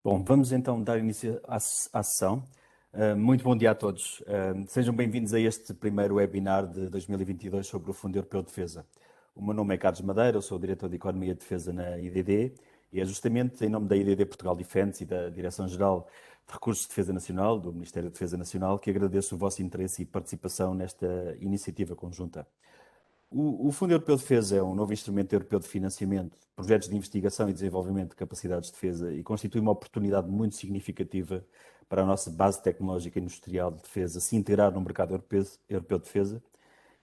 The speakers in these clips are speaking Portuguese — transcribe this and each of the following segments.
Bom, vamos então dar início à sessão. Muito bom dia a todos. Sejam bem-vindos a este primeiro webinar de 2022 sobre o Fundo Europeu de Defesa. O meu nome é Carlos Madeira, eu sou o Diretor de Economia e Defesa na IDD e é justamente em nome da IDD Portugal Defence e da Direção-Geral de Recursos de Defesa Nacional, do Ministério da Defesa Nacional, que agradeço o vosso interesse e participação nesta iniciativa conjunta. O Fundo Europeu de Defesa é um novo instrumento europeu de financiamento de projetos de investigação e desenvolvimento de capacidades de defesa e constitui uma oportunidade muito significativa para a nossa base tecnológica e industrial de defesa se integrar no mercado europeu de defesa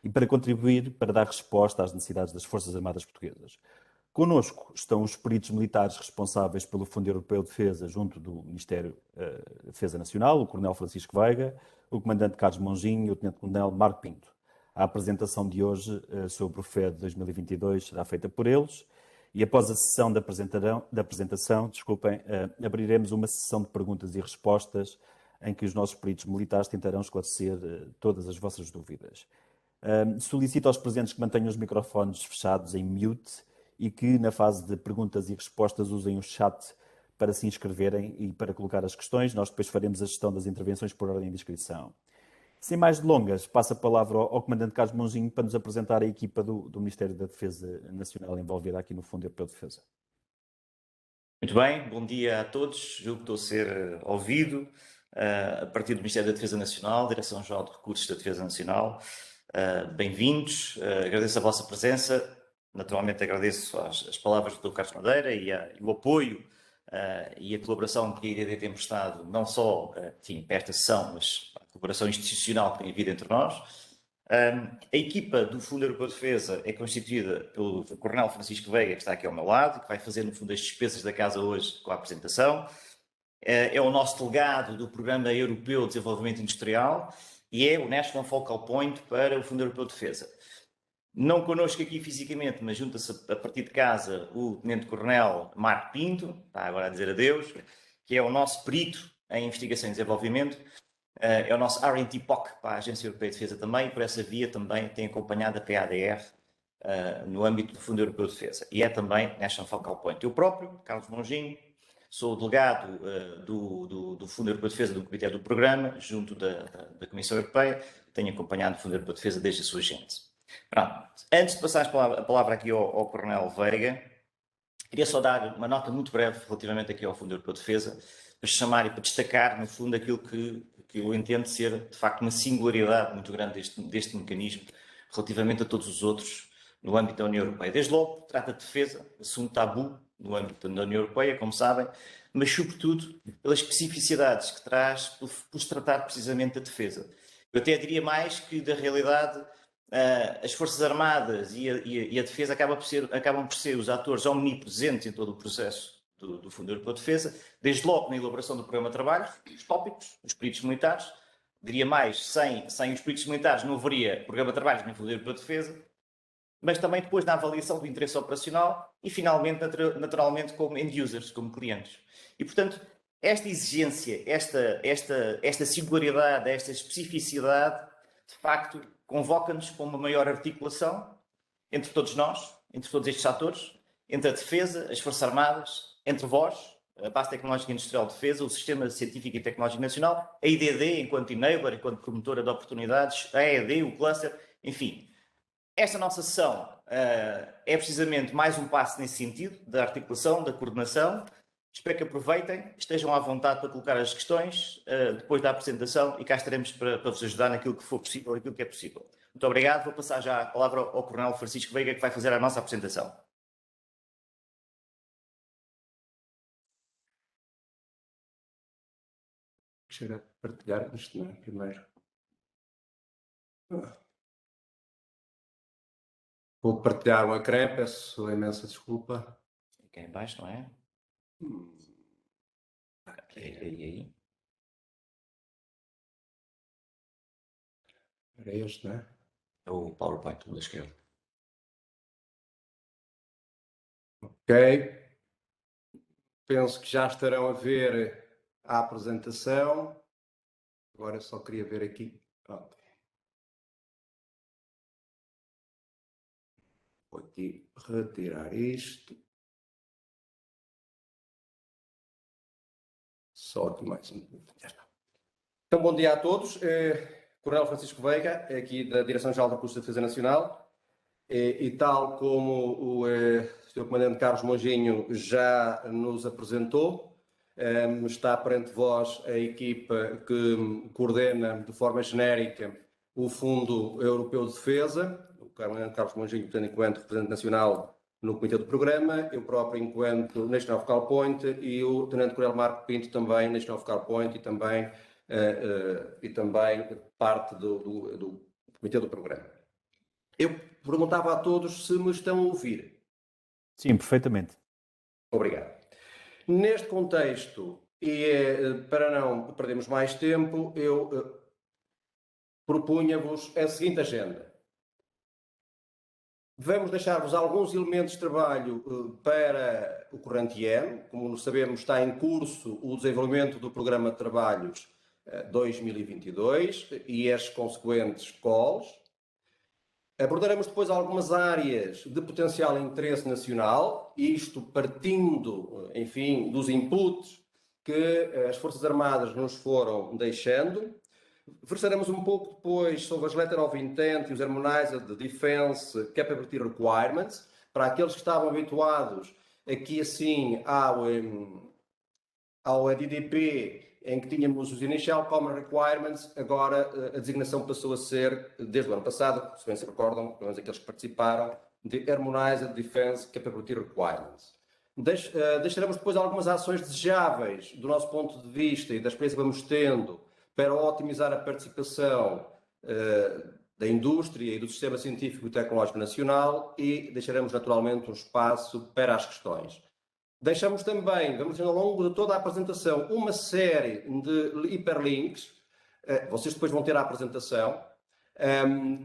e para contribuir para dar resposta às necessidades das Forças Armadas Portuguesas. Connosco estão os peritos militares responsáveis pelo Fundo Europeu de Defesa junto do Ministério da Defesa Nacional, o Coronel Francisco Veiga, o Comandante Carlos Monjinho e o Tenente-Coronel Marco Pinto. A apresentação de hoje sobre o FED 2022 será feita por eles e após a sessão da apresentação, abriremos uma sessão de perguntas e respostas em que os nossos peritos militares tentarão esclarecer todas as vossas dúvidas. Solicito aos presentes que mantenham os microfones fechados em mute e que na fase de perguntas e respostas usem o chat para se inscreverem e para colocar as questões. Nós depois faremos a gestão das intervenções por ordem de inscrição. Sem mais delongas, passo a palavra ao Comandante Carlos Monjinho para nos apresentar a equipa do Ministério da Defesa Nacional envolvida aqui no Fundo Europeu de Defesa. Muito bem, bom dia a todos. Julgo que estou a ser ouvido a partir do Ministério da Defesa Nacional, Direção-Geral de Recursos da Defesa Nacional. Bem-vindos, agradeço a vossa presença. Naturalmente agradeço as palavras do Dr. Carlos Madeira e o apoio e a colaboração que a IDD tem prestado, não só para esta sessão, mas a colaboração institucional que tem havido entre nós. A equipa do Fundo Europeu de Defesa é constituída pelo Coronel Francisco Veiga, que está aqui ao meu lado, que vai fazer, no fundo, as despesas da casa hoje com a apresentação. É o nosso delegado do Programa Europeu de Desenvolvimento Industrial e é o National Focal Point para o Fundo Europeu de Defesa. Não connosco aqui fisicamente, mas junta-se a partir de casa o Tenente-Coronel Marco Pinto, está agora a dizer adeus, que é o nosso perito em investigação e desenvolvimento. É o nosso R&D POC para a Agência Europeia de Defesa também, e por essa via também tem acompanhado a PADR no âmbito do Fundo Europeu de Defesa. E é também National Focal Point. Eu próprio, Carlos Monjinho, sou o delegado do Fundo Europeu de Defesa do Comitê do Programa, junto da Comissão Europeia, tenho acompanhado o Fundo Europeu de Defesa desde a sua gênese. Pronto. Antes de passar a palavra aqui ao Coronel Veiga, queria só dar uma nota muito breve relativamente aqui ao Fundo Europeu de Defesa, para chamar e para destacar, no fundo, aquilo que eu entendo ser, de facto, uma singularidade muito grande deste mecanismo relativamente a todos os outros no âmbito da União Europeia. Desde logo, trata de defesa, assunto tabu no âmbito da União Europeia, como sabem, mas, sobretudo, pelas especificidades que traz por se tratar precisamente da defesa. Eu até diria mais que, da realidade, as Forças Armadas e a Defesa acabam por ser os atores omnipresentes em todo o processo do Fundo Europeu de Defesa, desde logo na elaboração do programa de trabalho, os tópicos, os peritos militares. Diria mais, sem os peritos militares não haveria programa de trabalho nem Fundo Europeu de Defesa, mas também depois na avaliação do interesse operacional e, finalmente, naturalmente, como end-users, como clientes. E, portanto, esta exigência, esta singularidade, esta especificidade, de facto, convoca-nos para uma maior articulação entre todos nós, entre todos estes atores, entre a defesa, as Forças Armadas, entre vós, a Base Tecnológica e Industrial de Defesa, o Sistema Científico e Tecnológico Nacional, a IDD, enquanto enabler, enquanto promotora de oportunidades, a EED, o cluster, enfim. Esta nossa sessão é precisamente mais um passo nesse sentido, da articulação, da coordenação. Espero que aproveitem, estejam à vontade para colocar as questões depois da apresentação e cá estaremos para vos ajudar naquilo que for possível e naquilo que é possível. Muito obrigado. Vou passar já a palavra ao Coronel Francisco Veiga, que vai fazer a nossa apresentação. Deixa eu partilhar isto, não é? Primeiro. Vou partilhar um ecrã, peço imensa desculpa. Aqui em baixo, não é? Aí. Era este, não é? É o PowerPoint da esquerda. Ok. Penso que já estarão a ver a apresentação. Agora eu só queria ver aqui. Pronto. Vou aqui retirar isto. Só aqui mais um. Já está. Então, bom dia a todos. Coronel Francisco Veiga, aqui da Direção-Geral da Polícia de Defesa Nacional. E tal como o Sr. Comandante Carlos Monjinho já nos apresentou, está perante vós a equipa que coordena de forma genérica o Fundo Europeu de Defesa, o Comandante Carlos Monjinho, portanto, enquanto representante nacional no Comitê do Programa, eu próprio enquanto National Focal Point e o Tenente Coronel Marco Pinto também National Focal Point e também parte do Comitê do Programa. Eu perguntava a todos se me estão a ouvir. Sim, perfeitamente. Obrigado. Neste contexto, e para não perdermos mais tempo, eu propunha-vos a seguinte agenda. Vamos deixar-vos alguns elementos de trabalho para o corrente ano. Como sabemos, está em curso o desenvolvimento do Programa de Trabalhos 2022 e as consequentes calls. Abordaremos depois algumas áreas de potencial interesse nacional, isto partindo, enfim, dos inputs que as Forças Armadas nos foram deixando. Versaremos um pouco depois sobre as Letter of Intent e os Harmonized Defense Capability Requirements, para aqueles que estavam habituados aqui assim ao DDP, em que tínhamos os Initial Common Requirements, agora a designação passou a ser, desde o ano passado, se bem se recordam, pelo menos aqueles que participaram, de Harmonized Defense Capability Requirements. Deixaremos depois algumas ações desejáveis, do nosso ponto de vista e da experiência que vamos tendo, para otimizar a participação da indústria e do sistema científico e tecnológico nacional e deixaremos naturalmente um espaço para as questões. Deixamos também, vamos ao longo de toda a apresentação, uma série de hiperlinks, vocês depois vão ter a apresentação,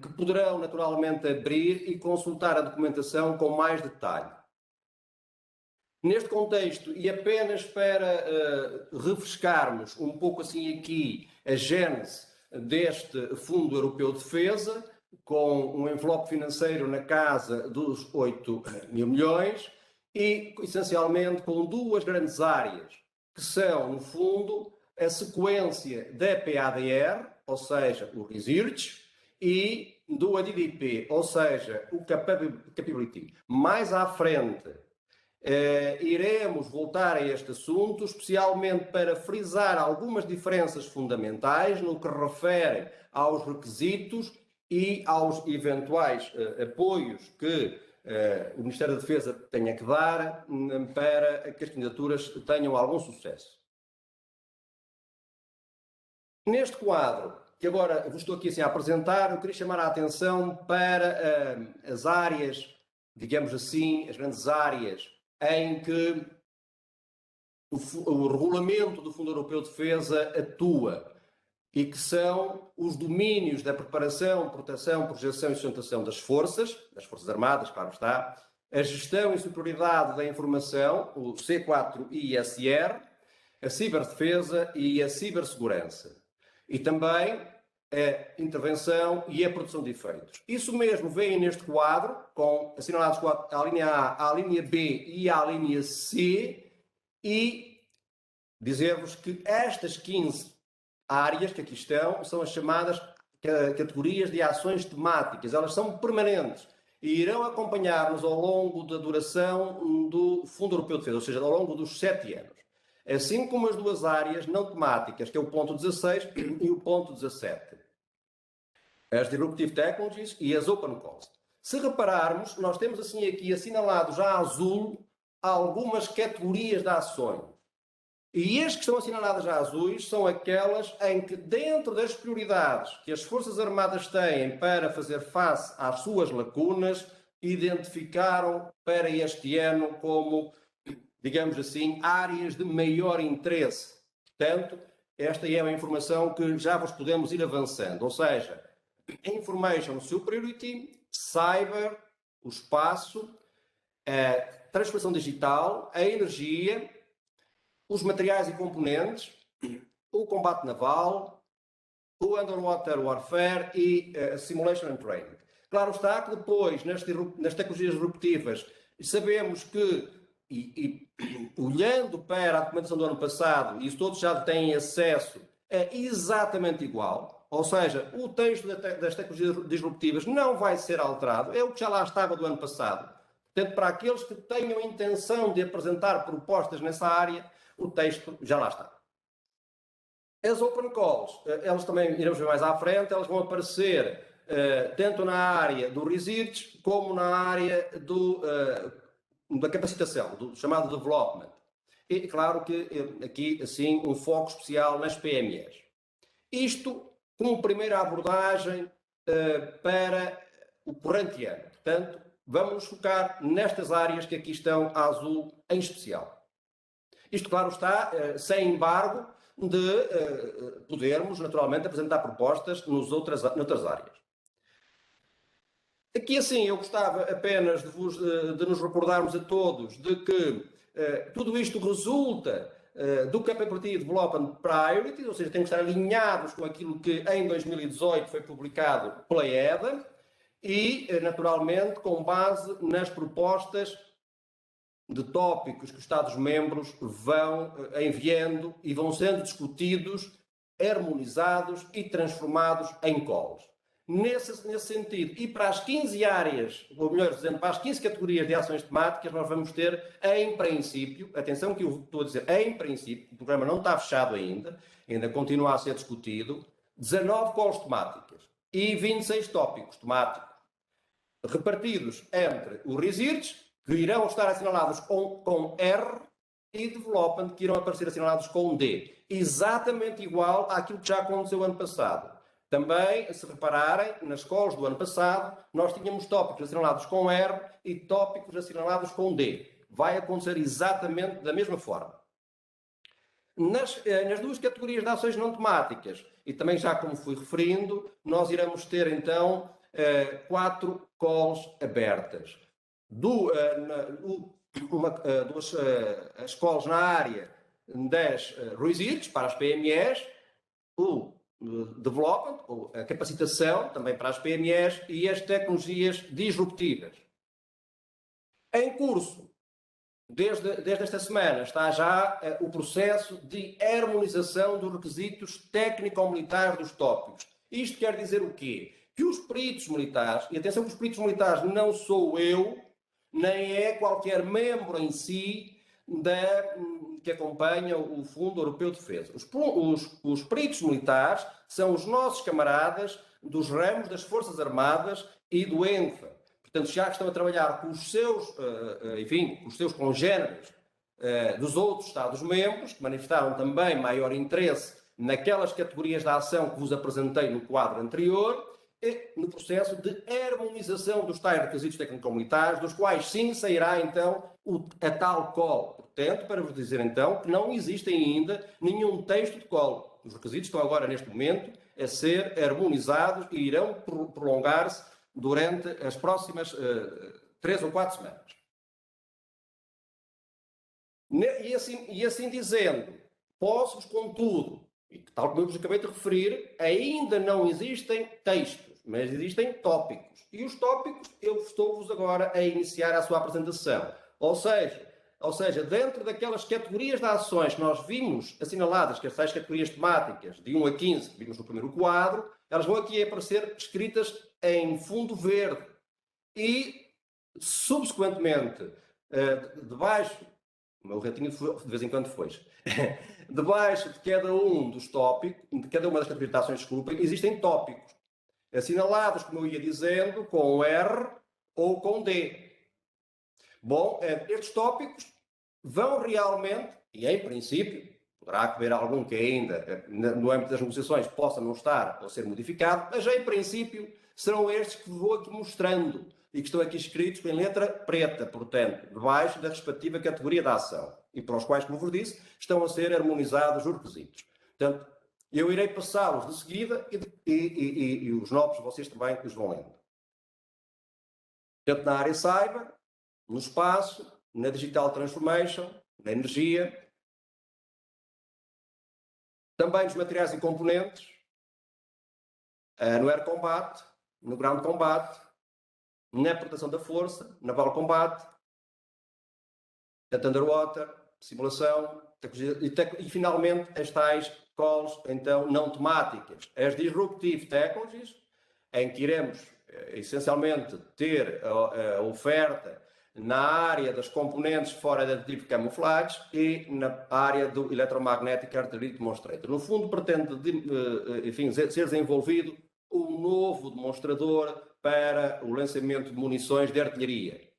que poderão naturalmente abrir e consultar a documentação com mais detalhe. Neste contexto, e apenas para refrescarmos um pouco assim aqui a gênese deste Fundo Europeu de Defesa, com um envelope financeiro na casa dos 8 mil milhões, e, essencialmente, com duas grandes áreas, que são, no fundo, a sequência da PADR, ou seja, o Research, e do ADDP, ou seja, o Capability. Mais à frente, iremos voltar a este assunto, especialmente para frisar algumas diferenças fundamentais no que refere aos requisitos e aos eventuais apoios que o Ministério da Defesa tenha que dar para que as candidaturas tenham algum sucesso. Neste quadro, que agora vos estou aqui assim a apresentar, eu queria chamar a atenção para as áreas, digamos assim, as grandes áreas em que o regulamento do Fundo Europeu de Defesa atua e que são os domínios da preparação, proteção, projeção e sustentação das Forças Armadas, claro está, a gestão e superioridade da informação, o C4ISR, a ciberdefesa e a cibersegurança. E também a intervenção e a produção de efeitos. Isso mesmo vem neste quadro, com assinalados a linha A, a linha B e a linha C, e dizer-vos que estas 15 áreas que aqui estão são as chamadas categorias de ações temáticas. Elas são permanentes e irão acompanhar-nos ao longo da duração do Fundo Europeu de Defesa, ou seja, ao longo dos 7 anos. Assim como as duas áreas não temáticas, que é o ponto 16 e o ponto 17. As Disruptive Technologies e as Open Cost. Se repararmos, nós temos assim aqui assinalado já a azul algumas categorias de ações. E as que estão assinaladas já azuis são aquelas em que, dentro das prioridades que as Forças Armadas têm para fazer face às suas lacunas, identificaram para este ano como, digamos assim, áreas de maior interesse. Portanto, esta é uma informação que já vos podemos ir avançando. Ou seja, Information Superiority, Cyber, o espaço, a transformação digital, a energia, os materiais e componentes, o combate naval, o underwater warfare e simulation and training. Claro está que depois, nas tecnologias disruptivas, sabemos que olhando para a documentação do ano passado, e todos já têm acesso, é exatamente igual. Ou seja, o texto das tecnologias disruptivas não vai ser alterado, é o que já lá estava do ano passado. Portanto, para aqueles que tenham intenção de apresentar propostas nessa área, o texto já lá está. As open calls, elas também iremos ver mais à frente, elas vão aparecer tanto na área do research como na área da capacitação, do chamado development. E claro que aqui, assim, um foco especial nas PMEs. Isto como primeira abordagem para o corrente ano. Portanto, vamos nos focar nestas áreas que aqui estão a azul em especial. Isto, claro, está sem embargo de podermos, naturalmente, apresentar propostas noutras áreas. Aqui, assim, eu gostava apenas de nos recordarmos a todos de que tudo isto resulta do Capability Development Priorities, ou seja, tem que estar alinhados com aquilo que em 2018 foi publicado pela EDA e, naturalmente, com base nas propostas de tópicos que os Estados-membros vão enviando e vão sendo discutidos, harmonizados e transformados em calls. Nesse sentido, e para as 15 áreas, ou melhor dizendo, para as 15 categorias de ações temáticas, nós vamos ter, em princípio, atenção que eu estou a dizer, em princípio, o programa não está fechado ainda continua a ser discutido, 19 calls temáticas e 26 tópicos temáticos, repartidos entre o research, que irão estar assinalados com R, e development, que irão aparecer assinalados com D. Exatamente igual àquilo que já aconteceu ano passado. Também, se repararem, nas calls do ano passado, nós tínhamos tópicos assinalados com R e tópicos assinalados com D. Vai acontecer exatamente da mesma forma. Nas duas categorias de ações não temáticas, e também já como fui referindo, nós iremos ter então 4 calls abertas. As calls na área das research para as PMEs, o development, ou a capacitação também para as PMEs e as tecnologias disruptivas. Em curso, desde esta semana, está já o processo de harmonização dos requisitos técnico-militares dos tópicos. Isto quer dizer o quê? Que os peritos militares, e atenção que os peritos militares não sou eu, nem é qualquer membro em si que acompanha o Fundo Europeu de Defesa. Os peritos militares são os nossos camaradas dos ramos das Forças Armadas e do ENFA. Portanto, já estão a trabalhar com os seus, com os seus congêneres dos outros Estados-membros, que manifestaram também maior interesse naquelas categorias de ação que vos apresentei no quadro anterior, e no processo de harmonização dos tais requisitos técnico-militares, dos quais sim sairá então a tal call. Portanto, para vos dizer então que não existe ainda nenhum texto de call. Os requisitos estão agora, neste momento, a ser harmonizados e irão prolongar-se durante as próximas 3 ou 4 semanas. E assim dizendo, posso-vos, contudo, e tal como eu vos acabei de referir, ainda não existem textos, mas existem tópicos. E os tópicos, eu estou-vos agora a iniciar a sua apresentação. Ou seja, dentro daquelas categorias de ações que nós vimos assinaladas, que as tais categorias temáticas, de 1 a 15, que vimos no primeiro quadro, elas vão aqui aparecer escritas em fundo verde. E, subsequentemente, debaixo, o meu ratinho de vez em quando foi, debaixo de cada um dos tópicos, de cada uma das categorias de ações, desculpem, existem tópicos assinalados, como eu ia dizendo, com R ou com D. Bom, estes tópicos vão realmente, e em princípio, poderá haver algum que ainda, no âmbito das negociações, possa não estar ou ser modificado, mas em princípio serão estes que vou aqui mostrando e que estão aqui escritos em letra preta, portanto, debaixo da respectiva categoria da ação, e para os quais, como vos disse, estão a ser harmonizados os requisitos. Portanto, eu irei passá-los de seguida e os novos vocês também os vão lendo. Portanto, na área cyber, no espaço, na digital transformation, na energia, também nos materiais e componentes, no air combat, no ground combat, na proteção da força, naval combat, portanto, underwater, simulação, e finalmente as tais calls, então, não temáticas. As disruptive technologies, em que iremos, essencialmente, ter a oferta na área das componentes for additive camouflage e na área do electromagnetic artillery demonstrator. No fundo, pretende, enfim, ser desenvolvido um novo demonstrador para o lançamento de munições de artilharia,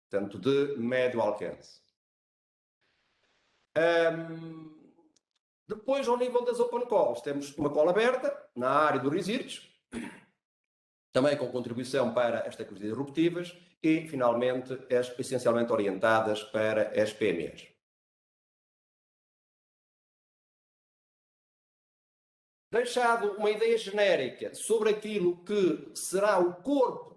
portanto, de médio alcance. Depois, ao nível das open calls, temos uma call aberta na área do research, também com contribuição para as tecnologias disruptivas e, finalmente, essencialmente orientadas para as PMEs. Deixado uma ideia genérica sobre aquilo que será o corpo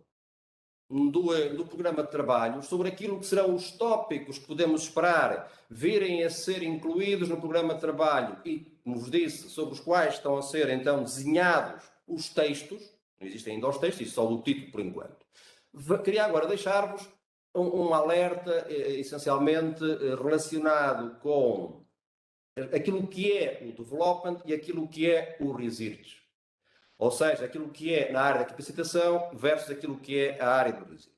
do programa de trabalho, sobre aquilo que serão os tópicos que podemos esperar virem a ser incluídos no programa de trabalho e, como vos disse, sobre os quais estão a ser, então, desenhados os textos. Não existem ainda os textos, isso só o título por enquanto. Queria agora deixar-vos um alerta, essencialmente, relacionado com aquilo que é o development e aquilo que é o research. Ou seja, aquilo que é na área da capacitação versus aquilo que é a área do research.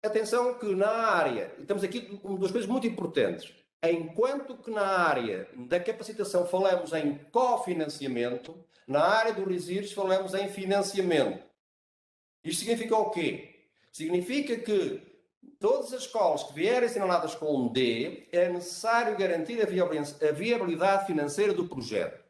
Atenção que na área, temos aqui duas coisas muito importantes. Enquanto que na área da capacitação falamos em cofinanciamento, na área do research falamos em financiamento. Isto significa o quê? Significa que todas as escolas que vierem assinaladas com um D, é necessário garantir a viabilidade financeira do projeto.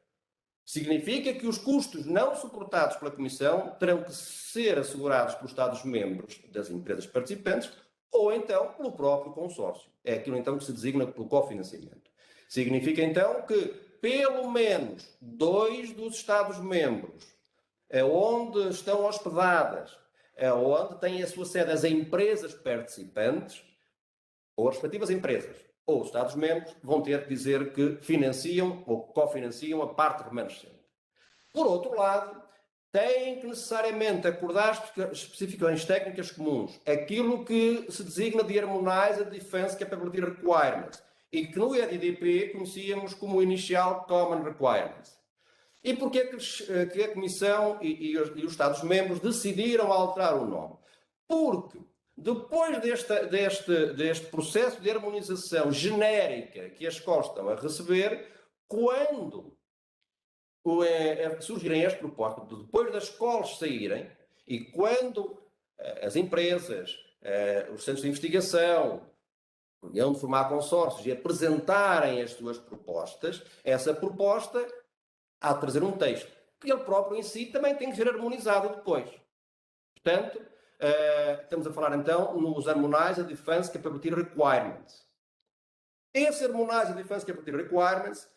Significa que os custos não suportados pela Comissão terão que ser assegurados pelos Estados-membros das empresas participantes ou então pelo próprio consórcio. É aquilo então que se designa pelo cofinanciamento. Significa então que pelo menos 2 dos Estados-membros, onde estão hospedadas, onde têm a sua sede as empresas participantes, ou as respectivas empresas, ou os Estados-membros, vão ter que dizer que financiam ou cofinanciam a parte remanescente. Por outro lado, têm que necessariamente acordar especificações técnicas comuns, aquilo que se designa de Harmonized Defense Capability Requirements, e que no EDDP conhecíamos como Initial Common Requirements. E porquê que a Comissão e os Estados-membros decidiram alterar o nome? Porque depois deste processo de harmonização genérica que as escolas estão a receber, quando surgirem as propostas, depois das escolas saírem, e quando as empresas, os centros de investigação, vão formar consórcios e apresentarem as suas propostas, essa proposta há de trazer um texto, que ele próprio em si também tem que ser harmonizado depois. Portanto, estamos a falar então nos Harmonized Defense Capability Requirements. Esses Harmonized Defense Capability Requirements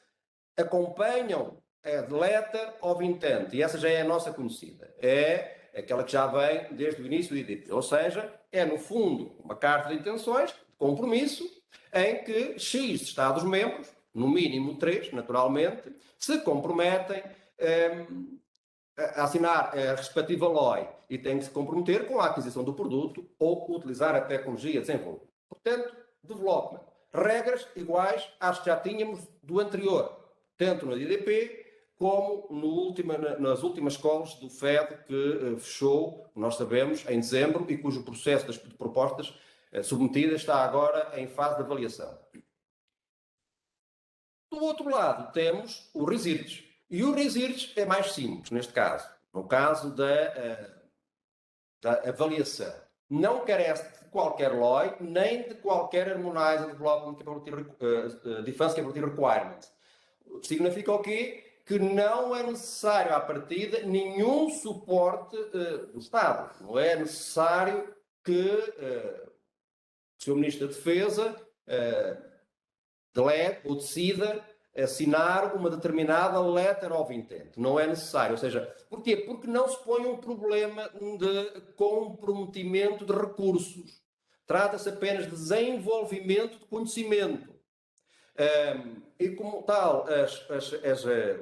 acompanham a letter of intent, e essa já é a nossa conhecida. É aquela que já vem desde o início do IDP. Ou seja, é no fundo uma carta de intenções, de compromisso, em que X Estados-membros, no mínimo 3, naturalmente, se comprometem a assinar a respectiva LOI e têm que se comprometer com a aquisição do produto ou utilizar a tecnologia desenvolvida. Portanto, development. Regras iguais às que já tínhamos do anterior, tanto no IDP como nas últimas calls do FED que fechou, nós sabemos, em dezembro e cujo processo das propostas submetidas está agora em fase de avaliação. Do outro lado, temos o research. E o research é mais simples, neste caso. No caso da avaliação. Não carece de qualquer LOI, nem de qualquer Harmonized Development Defense Capability Requirement. Significa o quê? Que não é necessário, à partida, nenhum suporte do Estado. Não é necessário que o Sr. Ministro da Defesa delegue ou decida assinar uma determinada letter of intent. Não é necessário. Ou seja, porquê? Porque não se põe um problema de comprometimento de recursos. Trata-se apenas de desenvolvimento de conhecimento. E como tal,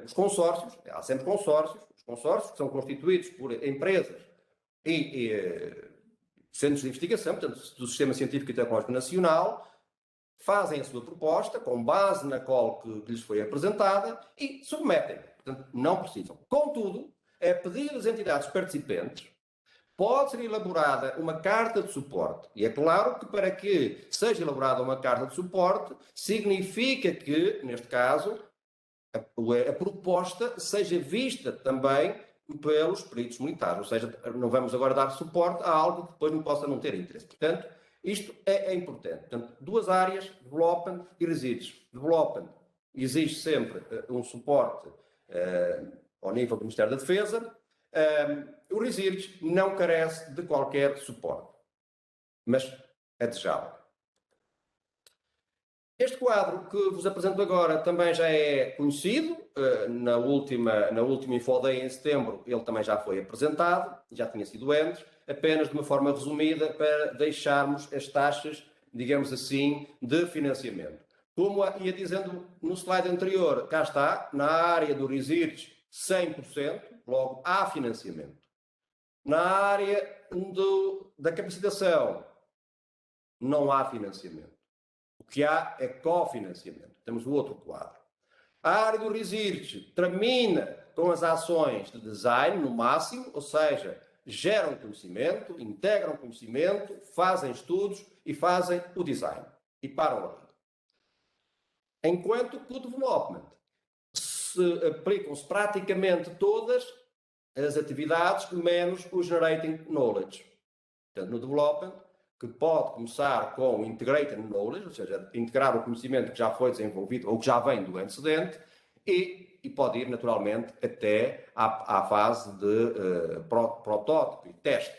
os consórcios, há sempre consórcios, os consórcios que são constituídos por empresas e centros de investigação, portanto, do Sistema Científico e Tecnológico Nacional, fazem a sua proposta com base na call que lhes foi apresentada e submetem. Portanto, não precisam. Contudo, a pedido das entidades participantes, pode ser elaborada uma carta de suporte. E é claro que para que seja elaborada uma carta de suporte, significa que, neste caso, a proposta seja vista também pelos peritos militares. Ou seja, não vamos agora dar suporte a algo que depois não possa não ter interesse. Portanto, isto é importante. Portanto, duas áreas, development e resilience. Development exige sempre um suporte ao nível do Ministério da Defesa. O resilience não carece de qualquer suporte, mas é desejável. Este quadro que vos apresento agora também já é conhecido. Na última Infoday em setembro ele também já foi apresentado, já tinha sido antes, apenas de uma forma resumida para deixarmos as taxas, digamos assim, de financiamento. Como ia dizendo no slide anterior, cá está, na área do resilience 100%, logo há financiamento. Na área da capacitação não há financiamento. O que há é cofinanciamento. Temos o outro quadro. A área do resilience termina com as ações de design no máximo, ou seja, geram conhecimento, integram conhecimento, fazem estudos e fazem o design. E param ali. Enquanto que o development aplicam-se praticamente todas as atividades, menos o generating knowledge. Portanto, no development, que pode começar com o integrated knowledge, ou seja, integrar o conhecimento que já foi desenvolvido ou que já vem do antecedente, e pode ir naturalmente até à fase de protótipo e teste.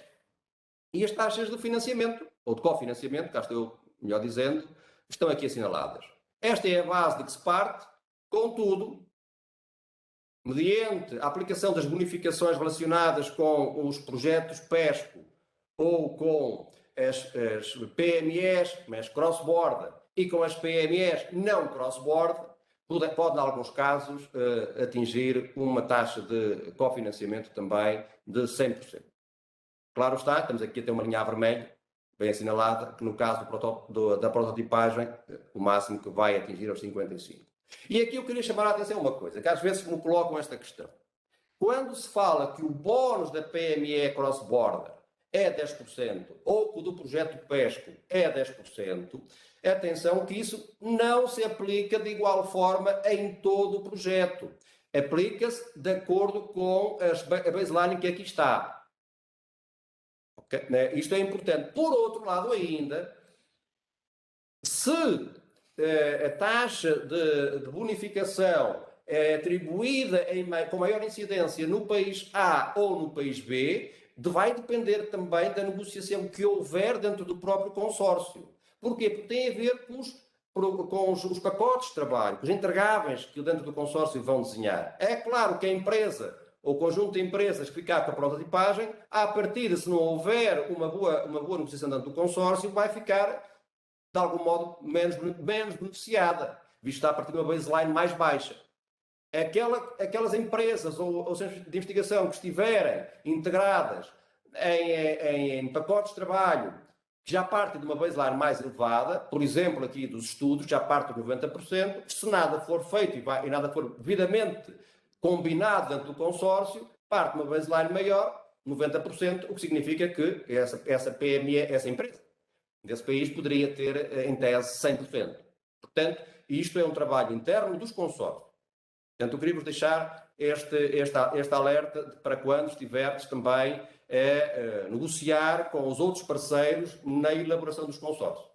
E as taxas de financiamento, ou de cofinanciamento, cá estou melhor dizendo, estão aqui assinaladas. Esta é a base de que se parte, contudo, mediante a aplicação das bonificações relacionadas com os projetos PESCO ou com as PMEs, as cross-border, e com as PMEs não cross-border, pode, em alguns casos, atingir uma taxa de cofinanciamento também de 100%. Claro está, estamos aqui a ter uma linha vermelha, bem assinalada, que no caso da prototipagem, o máximo que vai atingir aos 55%. E aqui eu queria chamar a atenção uma coisa, que às vezes me colocam esta questão. Quando se fala que o bónus da PME cross-border é 10%, ou que o do projeto PESCO é 10%, atenção que isso não se aplica de igual forma em todo o projeto. Aplica-se de acordo com a baseline que aqui está. Okay? Isto é importante. Por outro lado ainda, se a taxa de bonificação é atribuída com maior incidência no país A ou no país B, vai depender também da negociação que houver dentro do próprio consórcio. Porquê? Porque tem a ver com os pacotes de trabalho, com os entregáveis que dentro do consórcio vão desenhar. É claro que a empresa ou o conjunto de empresas que ficar com a prototipagem, à partida, se não houver uma boa negociação dentro do consórcio, vai ficar, de algum modo, menos beneficiada, visto que está a partir de uma baseline mais baixa. Aquelas empresas ou centros de investigação que estiverem integradas em pacotes de trabalho que já partem de uma baseline mais elevada, por exemplo, aqui dos estudos, já partem de 90%, se nada for feito e nada for devidamente combinado dentro do consórcio, parte de uma baseline maior, 90%, o que significa que essa PME, essa empresa desse país poderia ter, em tese, 100%. Portanto, isto é um trabalho interno dos consórcios. Portanto, eu queria-vos deixar este alerta para quando estiveres também a negociar com os outros parceiros na elaboração dos consórcios.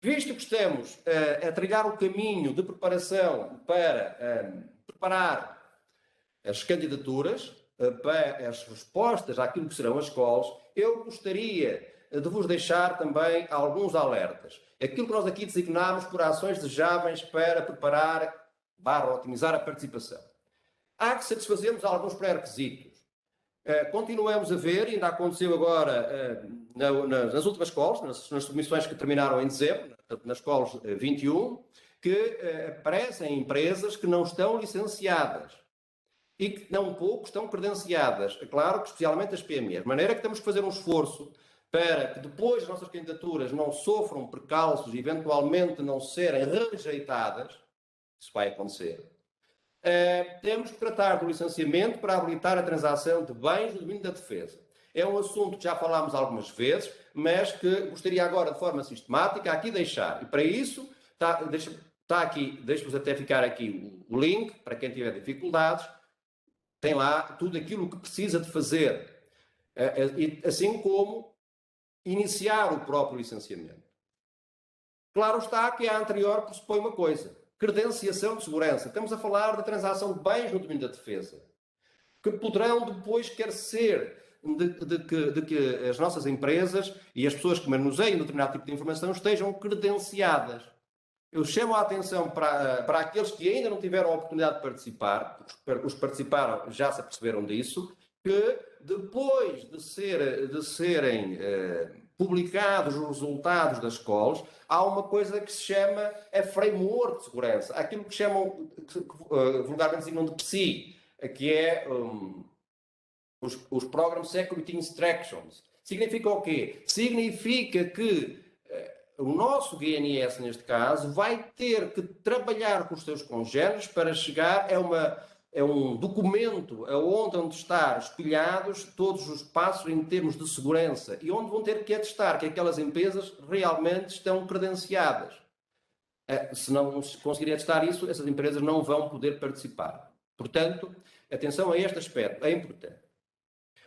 Visto que estamos a trilhar o caminho de preparação para preparar as candidaturas, para as respostas àquilo que serão as calls, eu gostaria de vos deixar também alguns alertas. Aquilo que nós aqui designamos por ações desejáveis para preparar, otimizar a participação. Há que satisfazermos alguns pré-requisitos. Continuamos a ver, ainda aconteceu agora nas últimas calls, nas submissões que terminaram em dezembro, nas calls 21, que aparecem empresas que não estão licenciadas e que não pouco estão credenciadas. É claro que especialmente as PMEs. De maneira que temos que fazer um esforço para que depois as nossas candidaturas não sofram precalços e eventualmente não serem rejeitadas, isso vai acontecer, temos que tratar do licenciamento para habilitar a transação de bens no domínio da defesa. É um assunto que já falámos algumas vezes, mas que gostaria agora, de forma sistemática, aqui deixar. E para isso, está aqui, deixo-vos até ficar aqui o link, para quem tiver dificuldades, tem lá tudo aquilo que precisa de fazer, assim como iniciar o próprio licenciamento. Claro está que a anterior pressupõe uma coisa: credenciação de segurança. Estamos a falar da transação de bens no domínio da defesa, que poderão depois quer ser de que as nossas empresas e as pessoas que manuseiam determinado tipo de informação estejam credenciadas. Eu chamo a atenção para aqueles que ainda não tiveram a oportunidade de participar, os que participaram já se aperceberam disso, que depois de serem publicados os resultados das escolas, há uma coisa que se chama a framework de segurança, aquilo que chamam, vulgarmente designam de PSI, que é os Program Security Instructions. Significa o quê? Significa que o nosso GNS, neste caso, vai ter que trabalhar com os seus congêneres para chegar a um documento onde estar espelhados todos os passos em termos de segurança e onde vão ter que atestar que aquelas empresas realmente estão credenciadas. Se não conseguirem atestar isso, essas empresas não vão poder participar. Portanto, atenção a este aspecto, é importante.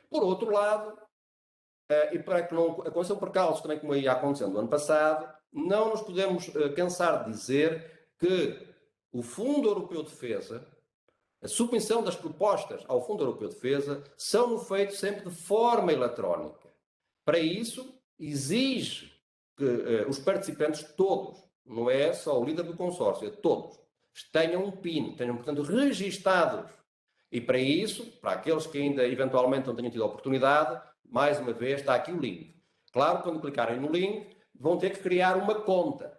Por outro lado, e para que não aconteçam percalços também como ia acontecendo no ano passado, não nos podemos cansar de dizer que o Fundo Europeu de Defesa, a submissão das propostas ao Fundo Europeu de Defesa, são feitas sempre de forma eletrónica. Para isso, exige que os participantes todos, não é só o líder do consórcio, é todos, tenham um PIN, tenham, portanto, registados. E para isso, para aqueles que ainda eventualmente não tenham tido a oportunidade, mais uma vez está aqui o link. Claro, quando clicarem no link, vão ter que criar uma conta.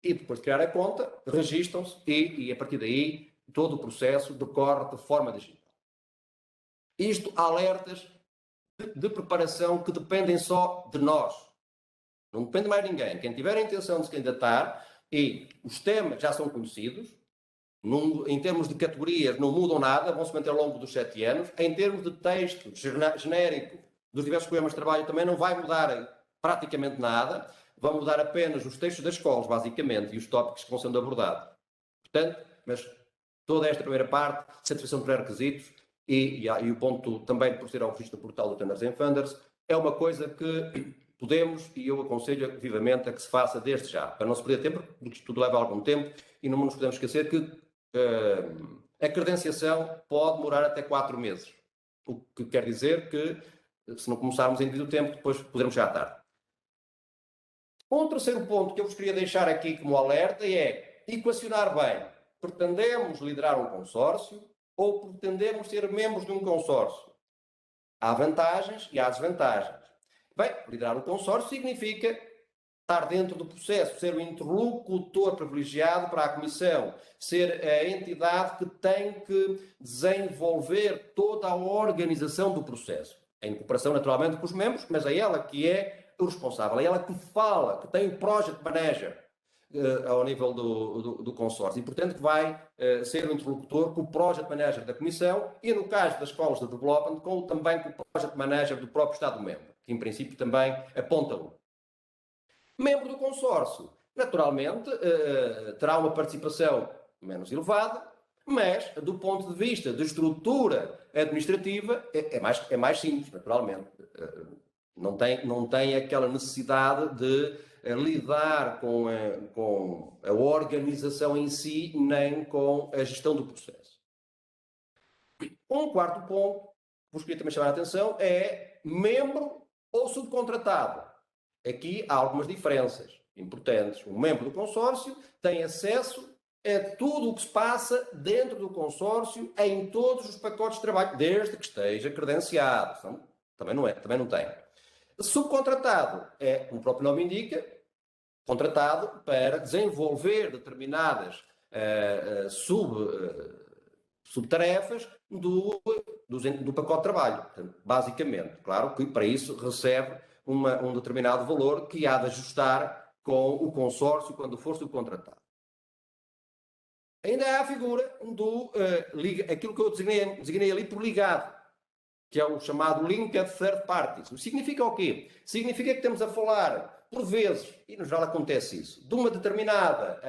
E depois de criar a conta, registram-se e a partir daí todo o processo decorre de forma digital. Isto alertas de preparação que dependem só de nós. Não depende de mais ninguém. Quem tiver a intenção de se candidatar, e os temas já são conhecidos, em termos de categorias não mudam nada, vão se manter ao longo dos 7 anos. Em termos de texto genérico dos diversos programas de trabalho também não vai mudar praticamente nada, vão mudar apenas os textos das escolas, basicamente, e os tópicos que vão sendo abordados. Portanto, mas toda esta primeira parte, satisfação de pré-requisitos e o ponto também de proceder ao registro do portal do Tenders and Funders, é uma coisa que podemos, e eu aconselho vivamente a que se faça desde já, para não se perder tempo, porque isto tudo leva algum tempo, e não nos podemos esquecer que a credenciação pode demorar até 4 meses. O que quer dizer que, se não começarmos em devido tempo, depois poderemos chegar tarde. Um terceiro ponto que eu vos queria deixar aqui como alerta é equacionar bem. Pretendemos liderar um consórcio ou pretendemos ser membros de um consórcio? Há vantagens e há desvantagens. Bem, liderar um consórcio significa estar dentro do processo, ser o interlocutor privilegiado para a Comissão, ser a entidade que tem que desenvolver toda a organização do processo, em cooperação naturalmente com os membros, mas é ela que é o responsável, é ela que fala, que tem o project manager ao nível do consórcio e, portanto, que vai ser o interlocutor com o project manager da Comissão e, no caso das escolas de development, também com o project manager do próprio Estado-membro, que em princípio também aponta um. Membro do consórcio, naturalmente, terá uma participação menos elevada, mas, do ponto de vista de estrutura administrativa, é mais simples, naturalmente. Não tem aquela necessidade de lidar com a organização em si, nem com a gestão do processo. Um quarto ponto, que vos queria também chamar a atenção, é membro ou subcontratado. Aqui há algumas diferenças importantes. Um membro do consórcio tem acesso a tudo o que se passa dentro do consórcio em todos os pacotes de trabalho, desde que esteja credenciado. Então, também não tem. Subcontratado é, como o próprio nome indica, contratado para desenvolver determinadas subtarefas do pacote de trabalho. Portanto, basicamente, claro que para isso recebe um determinado valor que há de ajustar com o consórcio quando for subcontratado. Ainda há a figura do aquilo que eu designei ali por ligado, que é o chamado linked third parties. Significa o quê? Significa que estamos a falar, por vezes, e no geral acontece isso, de uma determinada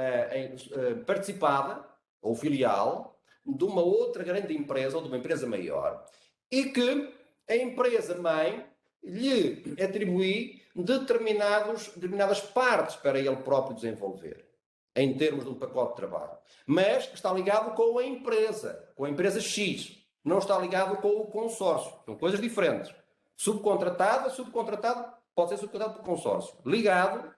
participada ou filial de uma outra grande empresa ou de uma empresa maior e que a empresa-mãe lhe atribui determinadas partes para ele próprio desenvolver, em termos de um pacote de trabalho. Mas está ligado com a empresa X. Não está ligado com o consórcio. São coisas diferentes. Subcontratado pode ser subcontratado por consórcio. Ligado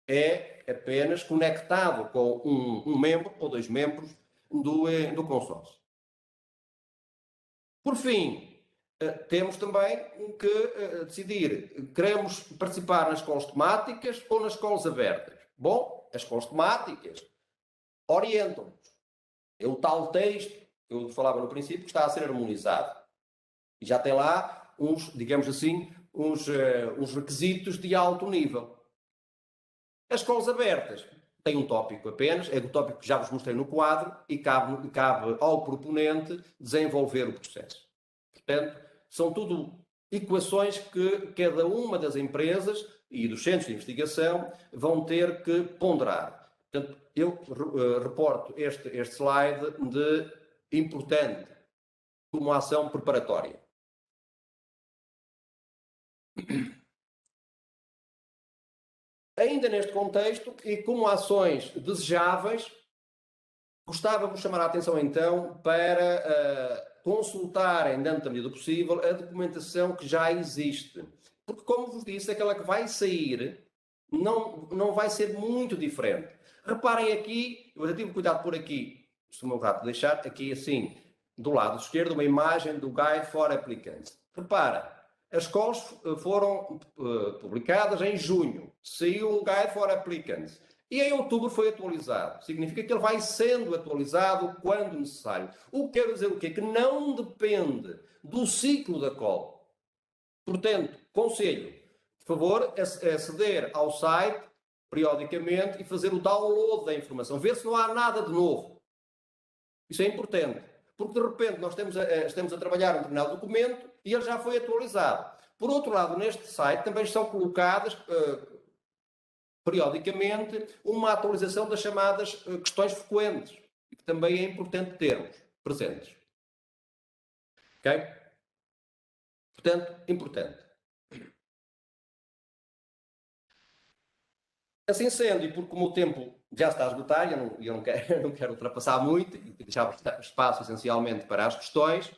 é apenas conectado com um membro ou 2 membros do consórcio. Por fim, temos também que decidir, queremos participar nas escolas temáticas ou nas escolas abertas. Bom, as escolas temáticas orientam-nos. É o tal texto que eu falava no princípio, que está a ser harmonizado. E já tem lá digamos assim, uns requisitos de alto nível. As escolas abertas têm um tópico apenas, é do tópico que já vos mostrei no quadro, e cabe ao proponente desenvolver o processo. Portanto, são tudo equações que cada uma das empresas e dos centros de investigação vão ter que ponderar. Portanto, eu reporto este slide de importante como ação preparatória. Ainda neste contexto e como ações desejáveis, gostava de vos chamar a atenção então para consultarem, dentro da medida do possível, a documentação que já existe. Porque, como vos disse, aquela que vai sair não vai ser muito diferente. Reparem aqui, eu já tive cuidado por aqui, se o meu rato deixar, aqui assim, do lado esquerdo, uma imagem do Guide for Applicants. Repara, as escolas foram publicadas em junho. Saiu um Guide for Applicants. E em outubro foi atualizado. Significa que ele vai sendo atualizado quando necessário. O que quero dizer o quê? Que não depende do ciclo da call. Portanto, conselho, por favor, aceder ao site periodicamente e fazer o download da informação. Ver se não há nada de novo. Isso é importante. Porque, de repente, nós estamos a trabalhar um determinado documento e ele já foi atualizado. Por outro lado, neste site também são colocadas, periodicamente, uma atualização das chamadas questões frequentes, que também é importante termos presentes. Ok? Portanto, importante. Assim sendo, e porque como o tempo já está a esgotar, eu não quero ultrapassar muito e deixar espaço essencialmente para as questões,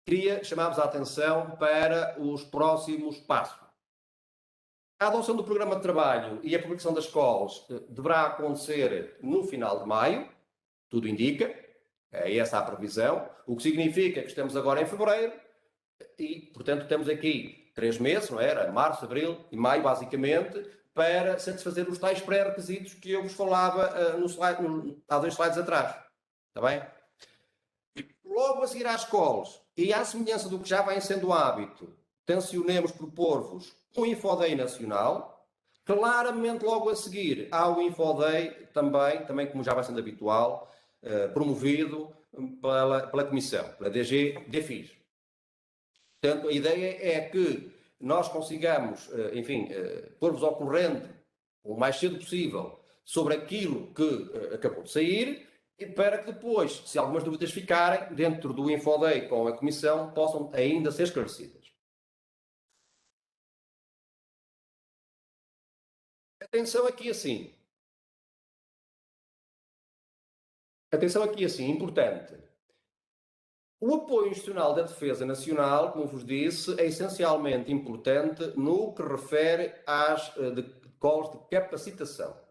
queria chamar-vos a atenção para os próximos passos. A adoção do programa de trabalho e a publicação das escolas deverá acontecer no final de maio, tudo indica, é essa a previsão, o que significa que estamos agora em fevereiro e, portanto, temos aqui 3 meses, não era? Março, abril e maio, basicamente, para satisfazer os tais pré-requisitos que eu vos falava há 2 slides atrás. Está bem? Logo a seguir às escolas, e à semelhança do que já vem sendo hábito, tencionemos propor-vos um Infoday nacional. Claramente logo a seguir há o Infoday também como já vai sendo habitual, promovido pela Comissão, pela DG-DFIS. Portanto, a ideia é que nós consigamos, pôr-vos ao corrente o mais cedo possível sobre aquilo que acabou de sair, e para que depois, se algumas dúvidas ficarem, dentro do Infoday com a Comissão, possam ainda ser esclarecidas. Atenção aqui assim. Importante. O apoio institucional da Defesa Nacional, como vos disse, é essencialmente importante no que refere às calls de capacitação.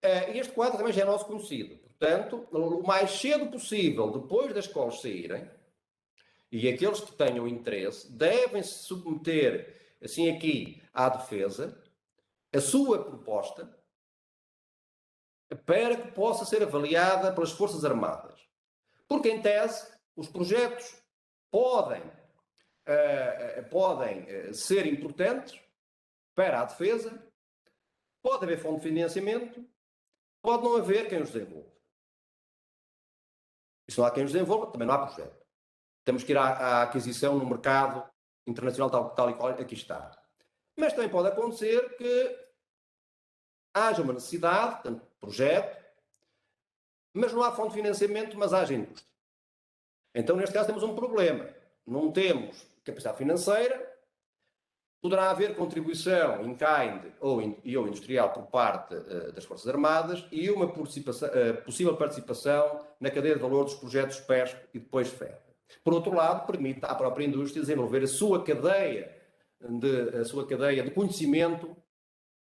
Este quadro também já é nosso conhecido. Portanto, o mais cedo possível, depois das calls saírem, e aqueles que tenham interesse, devem se submeter, assim aqui, à defesa, a sua proposta, para que possa ser avaliada pelas Forças Armadas. Porque, em tese, os projetos podem podem ser importantes para a defesa, pode haver fonte de financiamento, pode não haver quem os desenvolva. E se não há quem os desenvolva, também não há projeto. Temos que ir à aquisição no mercado internacional tal e qual aqui está. Mas também pode acontecer que haja uma necessidade, portanto, projeto, mas não há fonte de financiamento, mas haja indústria. Então, neste caso, temos um problema. Não temos capacidade financeira, poderá haver contribuição in kind ou industrial por parte das Forças Armadas e uma possível participação na cadeia de valor dos projetos PESC e depois FED. Por outro lado, permite à própria indústria desenvolver a sua cadeia de conhecimento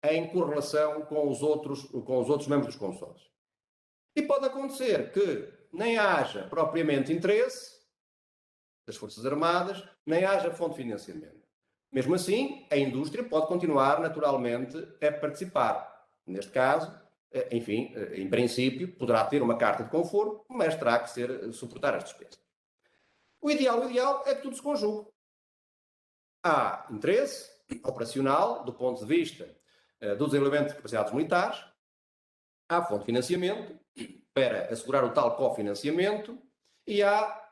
em correlação com os outros membros dos consórcios. E pode acontecer que nem haja propriamente interesse das Forças Armadas, nem haja fonte de financiamento. Mesmo assim, a indústria pode continuar naturalmente a participar. Neste caso, enfim, em princípio, poderá ter uma carta de conforto, mas terá que suportar as despesas. O ideal é que tudo se conjugue. Há interesse operacional, do ponto de vista do desenvolvimento de capacidades militares, há fonte de financiamento para assegurar o tal cofinanciamento e há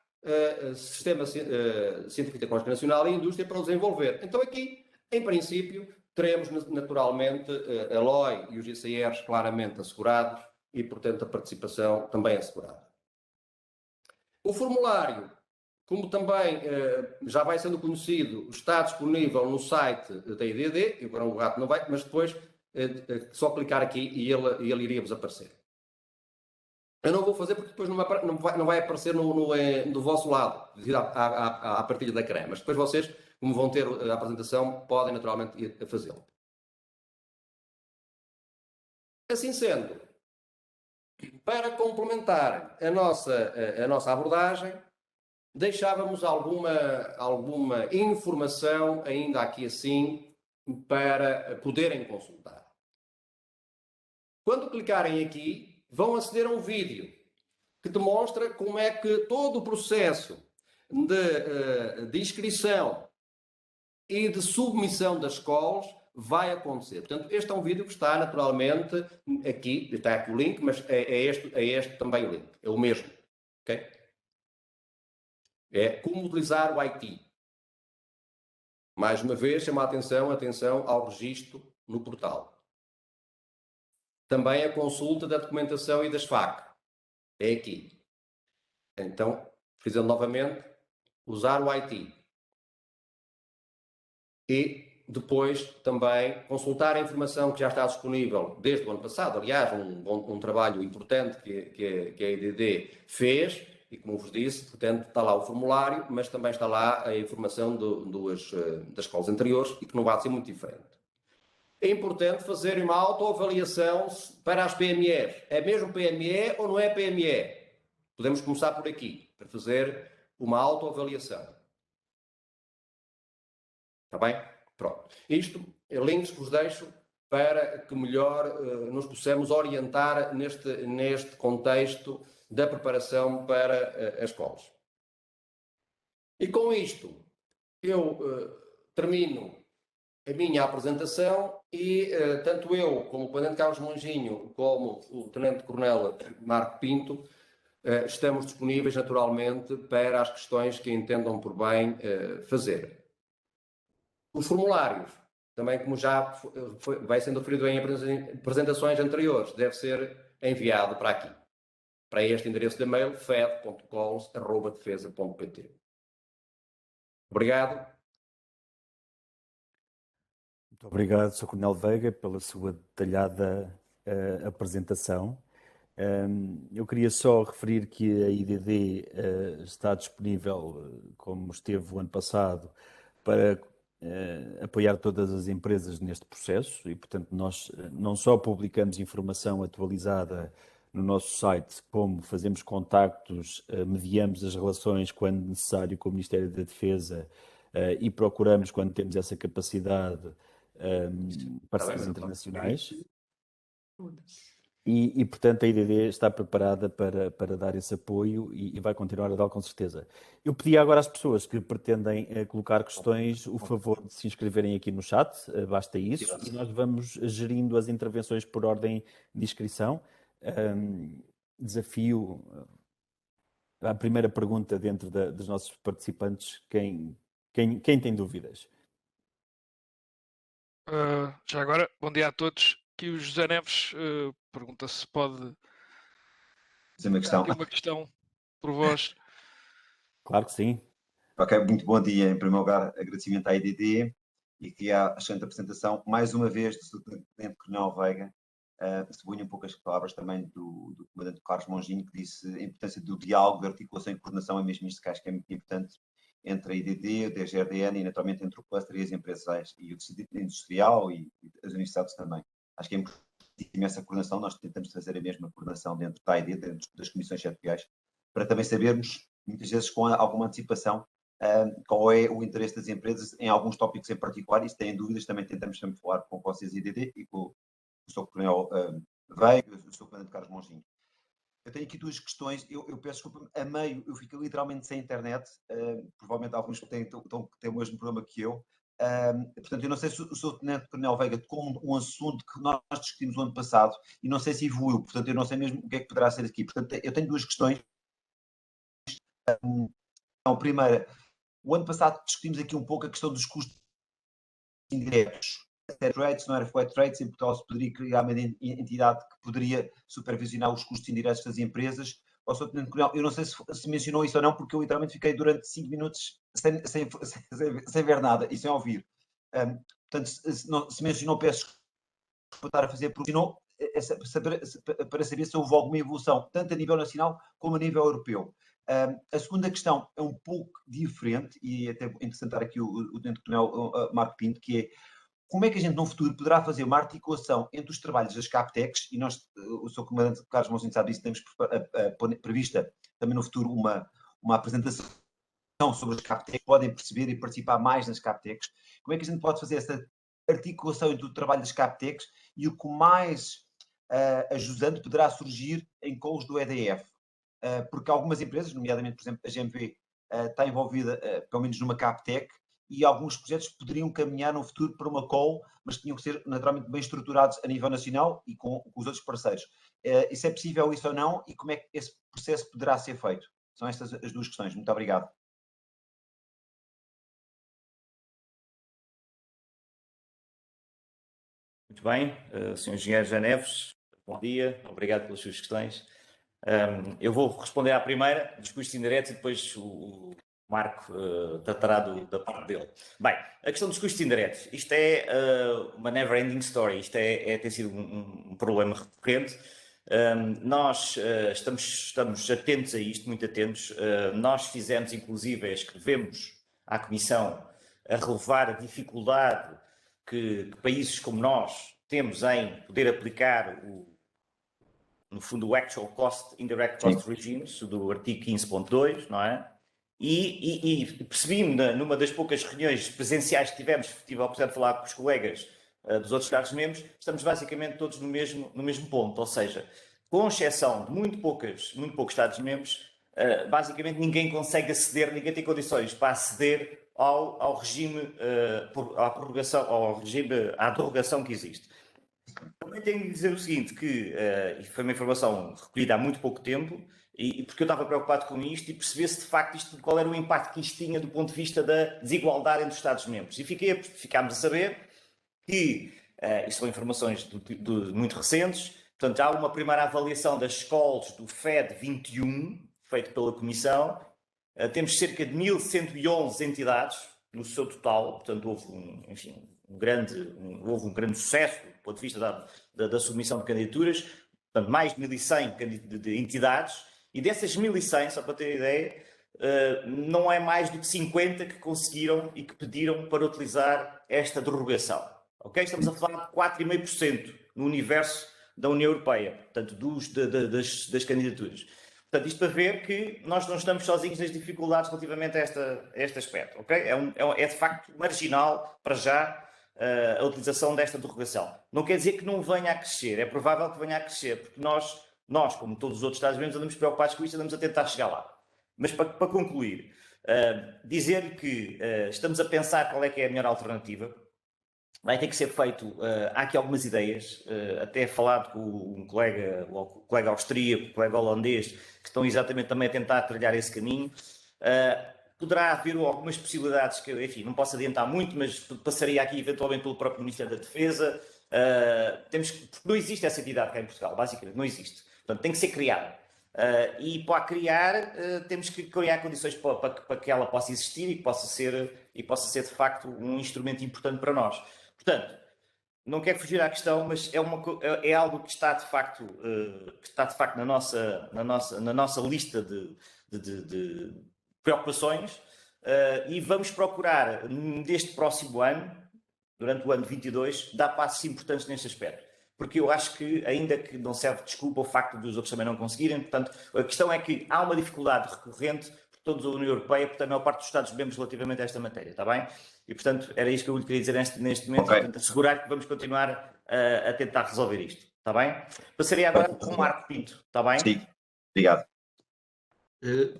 sistema científico e tecnológico nacional e indústria para o desenvolver. Então aqui, em princípio, teremos naturalmente a LOI e os GCRs claramente assegurados e, portanto, a participação também assegurada. O formulário, como também já vai sendo conhecido, está disponível no site da IDD, agora o rato não vai, mas depois só clicar aqui e ele iria-vos aparecer. Eu não vou fazer porque depois não vai aparecer do vosso lado, devido à partilha da ecrã, mas depois vocês, como vão ter a apresentação, podem naturalmente ir a fazê-lo. Assim sendo, para complementar a nossa abordagem, deixávamos alguma informação ainda aqui assim para poderem consultar. Quando clicarem aqui, vão aceder a um vídeo que demonstra como é que todo o processo de inscrição e de submissão das escolas vai acontecer. Portanto, este é um vídeo que está naturalmente aqui, está aqui o link, mas é este também o link, é o mesmo. Okay? É como utilizar o IT. Mais uma vez, chama a atenção ao registro no portal. Também a consulta da documentação e das FAC. É aqui. Então, frisando novamente, usar o IT. E depois também consultar a informação que já está disponível desde o ano passado. Aliás, um trabalho importante que a IDD fez, e como vos disse, portanto, está lá o formulário, mas também está lá a informação das escolas anteriores e que não vai ser muito diferente. É importante fazer uma autoavaliação para as PMEs. É mesmo PME ou não é PME? Podemos começar por aqui, para fazer uma autoavaliação. Está bem? Pronto. Isto é links que vos deixo para que melhor nos possamos orientar neste contexto da preparação para as escolas. E com isto, eu termino a minha apresentação e tanto eu, como o Comandante Carlos Monjinho, como o Tenente-Coronel Marco Pinto, estamos disponíveis naturalmente para as questões que entendam por bem fazer. Os formulários, também como já vai sendo referido em apresentações anteriores, deve ser enviado para aqui, para este endereço de e-mail, fed.cols@defesa.pt. Obrigado. Muito obrigado, Sr. Coronel Veiga, pela sua detalhada apresentação. Eu queria só referir que a IDD está disponível, como esteve o ano passado, para apoiar todas as empresas neste processo e, portanto, nós não só publicamos informação atualizada no nosso site, como fazemos contactos, mediamos as relações quando necessário com o Ministério da Defesa e procuramos, quando temos essa capacidade, parceiros internacionais. Portanto, a IDD está preparada para dar esse apoio e vai continuar a dar com certeza. Eu pedi agora às pessoas que pretendem colocar questões o favor de se inscreverem aqui no chat, basta isso, e nós vamos gerindo as intervenções por ordem de inscrição. Desafio a primeira pergunta dentro dos nossos participantes, quem tem dúvidas? Já agora, bom dia a todos. Aqui o José Neves pergunta se pode Fazer uma questão. aqui uma questão por vós. Claro que sim. Ok, muito bom dia. Em primeiro lugar, agradecimento à IDD e que a excelente apresentação, mais uma vez, do Subtenente Coronel Veiga. Sublinho um pouco as palavras também do Comandante Carlos Monjinho, que disse a importância do diálogo, da articulação e coordenação, é mesmo isto que acho que é muito importante, entre a IDD, o DGRDN e, naturalmente, entre o cluster e as empresas e o tecido industrial e as universidades também. Acho que é importante essa coordenação. Nós tentamos fazer a mesma coordenação dentro da IDD, dentro das comissões setoriais, para também sabermos, muitas vezes com alguma antecipação, qual é o interesse das empresas em alguns tópicos em particular, e se têm dúvidas também tentamos sempre falar com vocês IDD e com o Sr. Coronel Veiga e o Sr. Comandante Carlos Monjinho. Eu tenho aqui duas questões, eu peço desculpa, a meio eu fico literalmente sem internet, provavelmente alguns têm o mesmo problema que eu, portanto eu não sei se o Sr. Tenente Coronel Veiga tocou um assunto que nós discutimos o ano passado e não sei se evoluiu, portanto eu não sei mesmo o que é que poderá ser aqui, portanto eu tenho duas questões. Então, primeira, o ano passado discutimos aqui um pouco a questão dos custos indiretos. Flat rates, não era flat rates, em Portugal se poderia criar uma entidade que poderia supervisionar os custos indiretos das empresas. Eu não sei se mencionou isso ou não, porque eu literalmente fiquei durante 5 minutos sem ver nada e sem ouvir. Portanto, se mencionou, peço por estar a fazer, porque senão, para saber se houve alguma evolução, tanto a nível nacional como a nível europeu. A segunda questão é um pouco diferente, e até interessante estar aqui o Tenente Coronel Marco Pinto, que é como é que a gente no futuro poderá fazer uma articulação entre os trabalhos das CAPTECs, e nós, o Sr. Comandante Carlos Monsinho sabe disso, temos prevista também no futuro uma apresentação sobre as CAPTECs, podem perceber e participar mais nas CAPTECs. Como é que a gente pode fazer essa articulação entre o trabalho das CAPTECs e o que mais ajudante poderá surgir em calls do EDF? Porque algumas empresas, nomeadamente, por exemplo, a GMV, está envolvida, pelo menos numa CAPTEC, e alguns projetos poderiam caminhar no futuro para uma call, mas tinham que ser naturalmente bem estruturados a nível nacional e com os outros parceiros. Isso é possível, isso ou não, e como é que esse processo poderá ser feito? São estas as duas questões. Muito obrigado. Muito bem, Sr. Engenheiro José Neves, bom dia, obrigado pelas suas questões. Eu vou responder à primeira, dos custos indiretos, e depois o Marco tratará da parte dele. Bem, a questão dos custos indiretos, isto é uma never-ending story, isto tem sido um problema recorrente. Nós estamos atentos a isto, muito atentos. Nós fizemos, inclusive, escrevemos à Comissão a relevar a dificuldade que países como nós temos em poder aplicar no fundo, o Actual Cost, Indirect Cost Regimes, do artigo 15.2, não é? E percebi-me numa das poucas reuniões presenciais que tivemos, tive a oportunidade de falar com os colegas dos outros Estados-membros, estamos basicamente todos no mesmo ponto, ou seja, com exceção de muito poucos Estados-membros, basicamente ninguém consegue aceder, ninguém tem condições para aceder ao regime, à prorrogação, à derrogação que existe. Também tenho de dizer o seguinte, que foi uma informação recolhida há muito pouco tempo, e porque eu estava preocupado com isto e perceber-se de facto qual era o impacto que isto tinha do ponto de vista da desigualdade entre os Estados-membros. E ficámos a saber que, isto são informações muito recentes, portanto há uma primeira avaliação das escolas do FED 21, feito pela Comissão, temos cerca de 1.111 entidades no seu total, portanto houve um grande sucesso do ponto de vista da submissão de candidaturas, portanto mais de 1.100 de entidades, e dessas 1.100, só para ter ideia, não é mais do que 50 que conseguiram e que pediram para utilizar esta derrogação. Okay? Estamos a falar de 4,5% no universo da União Europeia, portanto das candidaturas. Portanto, isto para ver que nós não estamos sozinhos nas dificuldades relativamente a este aspecto. Okay? É de facto marginal para já, a utilização desta derrogação. Não quer dizer que não venha a crescer, é provável que venha a crescer, porque nós como todos os outros Estados-membros, andamos preocupados com isto, andamos a tentar chegar lá. Mas para concluir, dizer que estamos a pensar qual é que é a melhor alternativa. Vai ter que ser feito, há aqui algumas ideias, até falado com um colega, o colega austríaco, o colega holandês, que estão exatamente também a tentar trilhar esse caminho. Poderá haver algumas possibilidades que, enfim, não posso adiantar muito, mas passaria aqui eventualmente pelo próprio Ministério da Defesa. Porque não existe essa entidade cá em Portugal, basicamente, não existe. Portanto, tem que ser criada. E para criar, temos que criar condições para que ela possa existir e possa ser de facto um instrumento importante para nós. Portanto, não quero fugir à questão, mas é algo que está de facto, na nossa lista de preocupações, e vamos procurar, deste próximo ano, durante o ano 22, dar passos importantes neste aspecto. Porque eu acho que, ainda que não serve de desculpa o facto dos outros também não conseguirem, portanto, a questão é que há uma dificuldade recorrente por toda a União Europeia, portanto, a maior parte dos Estados-membros relativamente a esta matéria, está bem? E, portanto, era isto que eu lhe queria dizer neste momento, okay. Portanto, assegurar que vamos continuar a tentar resolver isto, está bem? Passaria agora para o Marco Pinto, está bem? Sim, obrigado.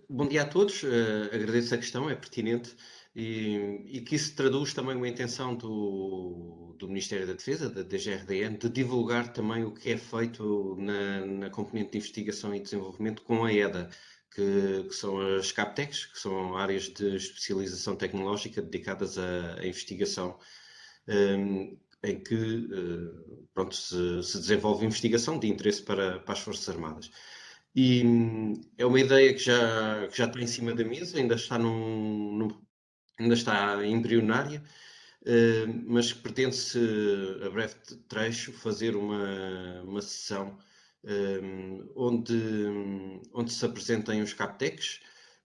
Bom dia a todos, agradeço a questão, é pertinente e que isso traduz também uma intenção do Ministério da Defesa, da DGRDN, de divulgar também o que é feito na componente de investigação e desenvolvimento com a EDA, que são as CAPTECs, que são áreas de especialização tecnológica dedicadas à investigação, em que pronto, se desenvolve investigação de interesse para as Forças Armadas. E é uma ideia que já está em cima da mesa, ainda está ainda está embrionária, mas que pretende-se, a breve trecho, fazer uma sessão onde se apresentem os CAPTECs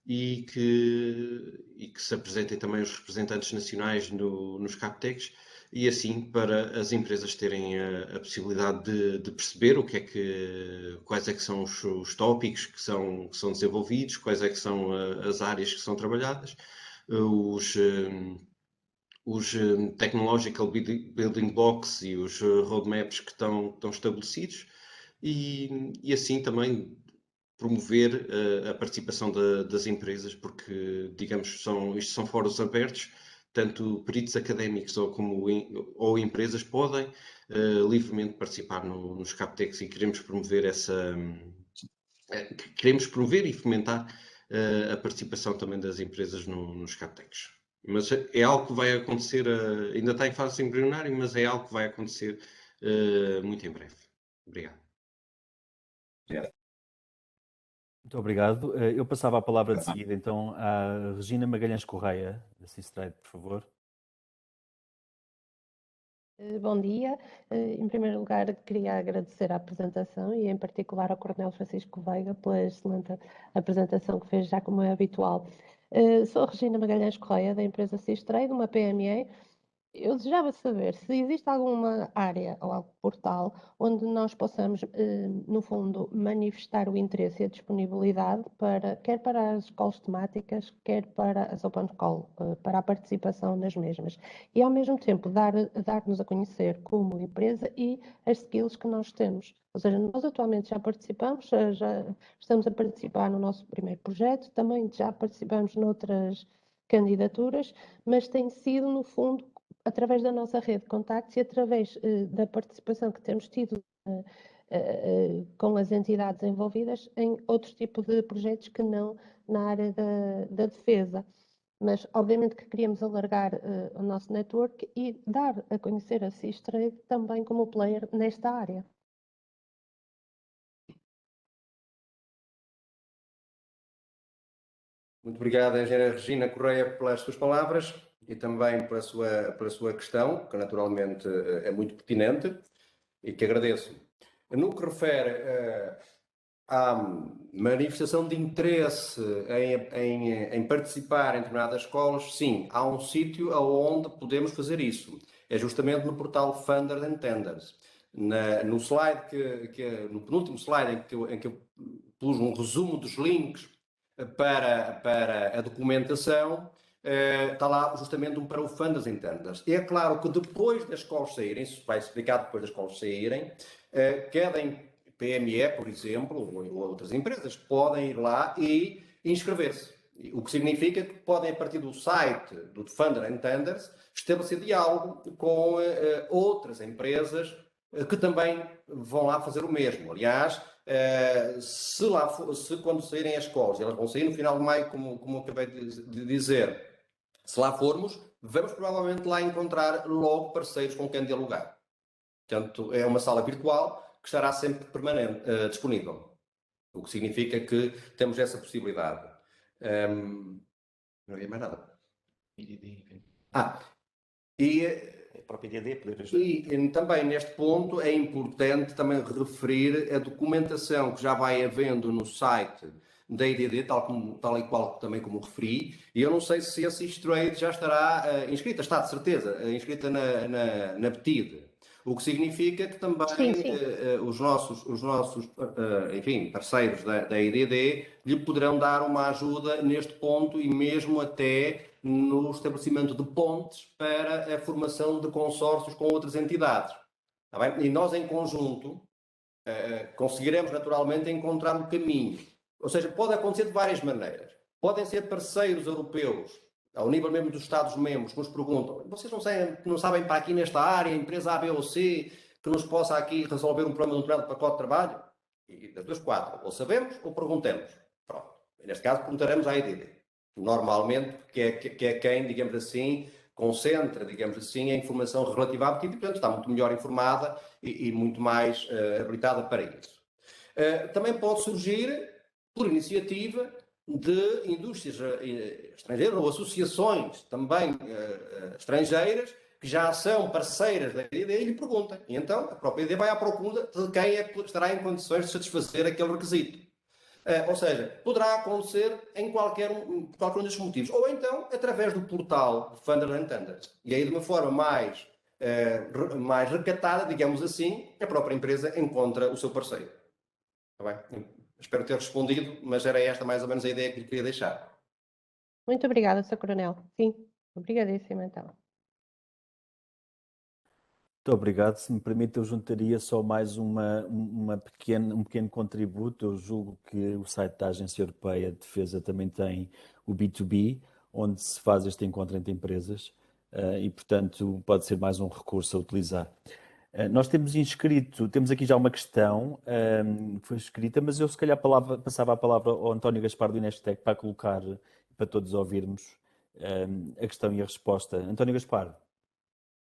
e que se apresentem também os representantes nacionais nos CAPTECs, e assim para as empresas terem a possibilidade de perceber quais é que são os tópicos que são desenvolvidos, quais é que são as áreas que são trabalhadas, os technological building blocks e os roadmaps que estão estabelecidos, e assim também promover a participação das empresas, porque, digamos, isto são fóruns abertos, tanto peritos académicos ou empresas podem livremente participar nos CAPTECs, e queremos promover e fomentar a participação também das empresas nos CAPTECs. Mas é algo que vai acontecer, ainda está em fase embrionária, mas é algo que vai acontecer muito em breve. Obrigado. Muito obrigado. Eu passava a palavra de seguida então à Regina Magalhães Correia, da Cistrade, por favor. Bom dia. Em primeiro lugar, queria agradecer a apresentação e, em particular, ao Coronel Francisco Veiga pela excelente apresentação que fez, já como é habitual. Sou a Regina Magalhães Correia, da empresa Cistrade, uma PME. Eu desejava saber se existe alguma área ou algum portal onde nós possamos, no fundo, manifestar o interesse e a disponibilidade quer para as calls temáticas, quer para as open call, para a participação nas mesmas. E, ao mesmo tempo, dar-nos a conhecer como empresa e as skills que nós temos. Ou seja, nós atualmente já participamos, já estamos a participar no nosso primeiro projeto, também já participamos noutras candidaturas, mas tem sido, no fundo, através da nossa rede de contactos e através da participação que temos tido com as entidades envolvidas em outros tipos de projetos que não na área da defesa. Mas, obviamente, que queríamos alargar o nosso network e dar a conhecer a Cistrade também como player nesta área. Muito obrigado, engenheira Regina Correia, pelas suas palavras e também pela sua questão, que naturalmente é muito pertinente e que agradeço. No que refere à manifestação de interesse em participar em determinadas escolas, sim, há um sítio onde podemos fazer isso. É justamente no portal Funders and Tenders. No slide no penúltimo slide em que eu pus um resumo dos links para a documentação, está lá justamente um para o Funders and Tenders. É claro que depois das calls saírem, isso vai explicar depois das calls saírem, cada PME, por exemplo, ou outras empresas, podem ir lá e inscrever-se. O que significa que podem, a partir do site do Funders and Tenders, estabelecer diálogo com outras empresas que também vão lá fazer o mesmo. Aliás, se quando saírem as calls, elas vão sair no final de maio, como acabei de dizer, se lá formos, vamos provavelmente lá encontrar logo parceiros com quem dialogar. Portanto, é uma sala virtual que estará sempre disponível. O que significa que temos essa possibilidade. Não havia mais nada. E a própria IDD poder ajudar. E também neste ponto é importante também referir a documentação que já vai havendo no site da IDD, tal e qual também como referi, e eu não sei se esse X-Trade já estará inscrita, está de certeza, inscrita na PTID. O que significa que também os nossos enfim, parceiros da IDD lhe poderão dar uma ajuda neste ponto e mesmo até no estabelecimento de pontes para a formação de consórcios com outras entidades. Está bem? E nós, em conjunto, conseguiremos naturalmente encontrar um caminho. Ou seja, pode acontecer de várias maneiras. Podem ser parceiros europeus, ao nível mesmo dos Estados-membros, que nos perguntam: vocês não sabem para aqui nesta área, empresa A, B ou C, que nos possa aqui resolver um problema de um determinado pacote de trabalho? E das duas, quatro. Ou sabemos ou perguntamos. Pronto. Neste caso, perguntaremos à IDD. Normalmente, que é quem, digamos assim, concentra, digamos assim, a informação relativa à PTID, portanto, está muito melhor informada e muito mais habilitada para isso. Também pode surgir, por iniciativa de indústrias estrangeiras ou associações também estrangeiras que já são parceiras da IDD e lhe perguntam. E então, a própria IDD vai à procura de quem é que estará em condições de satisfazer aquele requisito. Ou seja, poderá acontecer em qualquer um desses motivos. Ou então, através do portal Funders and Tenders. E aí, de uma forma mais recatada, digamos assim, a própria empresa encontra o seu parceiro. Está bem? Espero ter respondido, mas era esta mais ou menos a ideia que lhe queria deixar. Muito obrigada, Sr. Coronel. Sim, obrigadíssimo então. Muito obrigado. Se me permite, eu juntaria só mais um pequeno contributo. Eu julgo que o site da Agência Europeia de Defesa também tem o B2B, onde se faz este encontro entre empresas e, portanto, pode ser mais um recurso a utilizar. Nós temos aqui já uma questão que foi escrita, mas eu se calhar passava a palavra ao António Gaspar do Inestec para colocar, para todos ouvirmos a questão e a resposta. António Gaspar.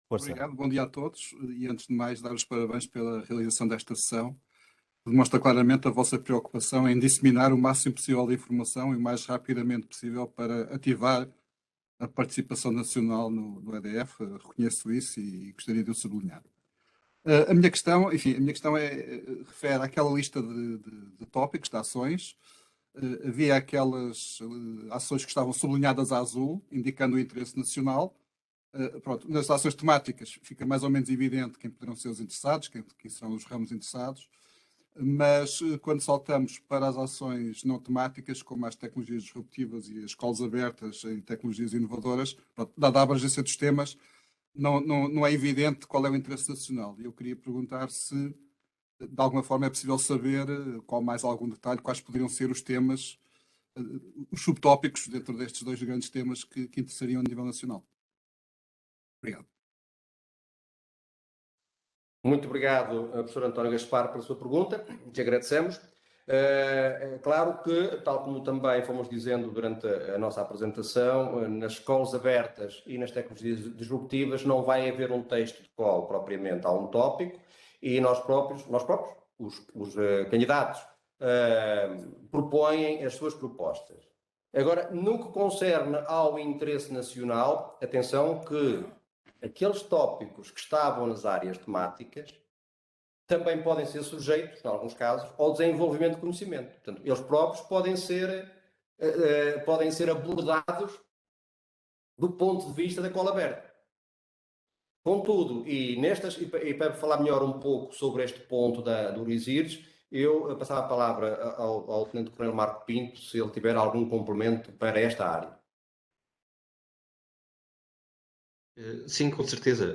Força. Obrigado, bom dia a todos e antes de mais dar os parabéns pela realização desta sessão. Demonstra claramente a vossa preocupação em disseminar o máximo possível de informação e o mais rapidamente possível para ativar a participação nacional no EDF. Reconheço isso e gostaria de o sublinhar. A minha questão refere àquela lista de tópicos, de ações. Havia aquelas ações que estavam sublinhadas a azul, indicando o interesse nacional. Pronto, nas ações temáticas fica mais ou menos evidente quem poderão ser os interessados, quem serão os ramos interessados, mas quando saltamos para as ações não temáticas, como as tecnologias disruptivas e as escolas abertas em tecnologias inovadoras, pronto, dada a abrangência dos temas, não é evidente qual é o interesse nacional. E eu queria perguntar se, de alguma forma, é possível saber, com mais algum detalhe, quais poderiam ser os temas, os subtópicos dentro destes dois grandes temas que interessariam a nível nacional. Obrigado. Muito obrigado, professor António Gaspar, pela sua pergunta. Te agradecemos. É claro que, tal como também fomos dizendo durante a nossa apresentação, nas escolas abertas e nas tecnologias disruptivas não vai haver um texto de qual propriamente há um tópico e nós próprios, os candidatos, propõem as suas propostas. Agora, no que concerne ao interesse nacional, atenção que aqueles tópicos que estavam nas áreas temáticas também podem ser sujeitos, em alguns casos, ao desenvolvimento de conhecimento. Portanto, eles próprios podem ser abordados do ponto de vista da cola aberta. Contudo, e para falar melhor um pouco sobre este ponto do RISIRS, eu passava a palavra ao Tenente Coronel Marco Pinto, se ele tiver algum complemento para esta área. Sim, com certeza.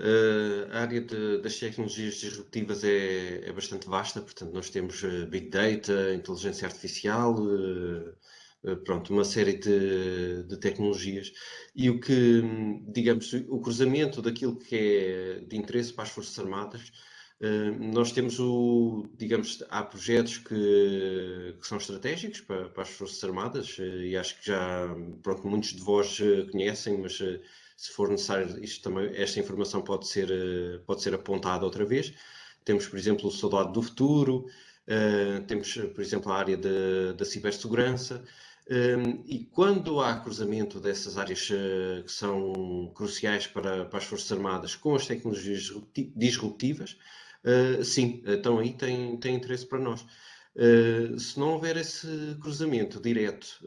A área das tecnologias disruptivas é bastante vasta, portanto, nós temos Big Data, inteligência artificial, pronto, uma série de tecnologias. E o que, digamos, o cruzamento daquilo que é de interesse para as Forças Armadas, nós temos digamos, há projetos que são estratégicos para as Forças Armadas, e acho que já, pronto, muitos de vós conhecem, mas se for necessário, esta informação pode ser apontada outra vez. Temos, por exemplo, o Soldado do Futuro, temos, por exemplo, a área da cibersegurança, e quando há cruzamento dessas áreas que são cruciais para as Forças Armadas com as tecnologias disruptivas, sim, então aí tem interesse para nós. Se não houver esse cruzamento direto,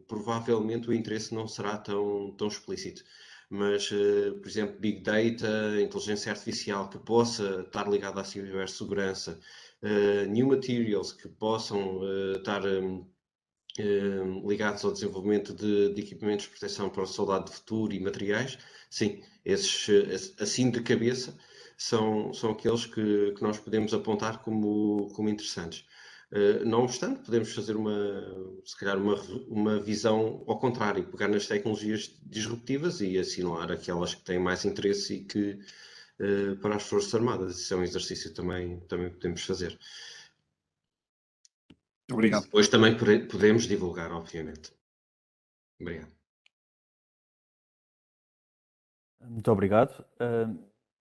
provavelmente o interesse não será tão explícito. Mas, por exemplo, Big Data, inteligência artificial que possa estar ligada à cibersegurança, new materials que possam estar ligados ao desenvolvimento de equipamentos de proteção para o soldado de futuro e materiais, sim, esses assim de cabeça são aqueles que nós podemos apontar como interessantes. Não obstante, podemos fazer se calhar uma visão ao contrário, pegar nas tecnologias disruptivas e assinalar aquelas que têm mais interesse e que para as Forças Armadas. Isso é um exercício também podemos fazer. Obrigado. Depois também podemos divulgar, obviamente. Obrigado. Muito obrigado.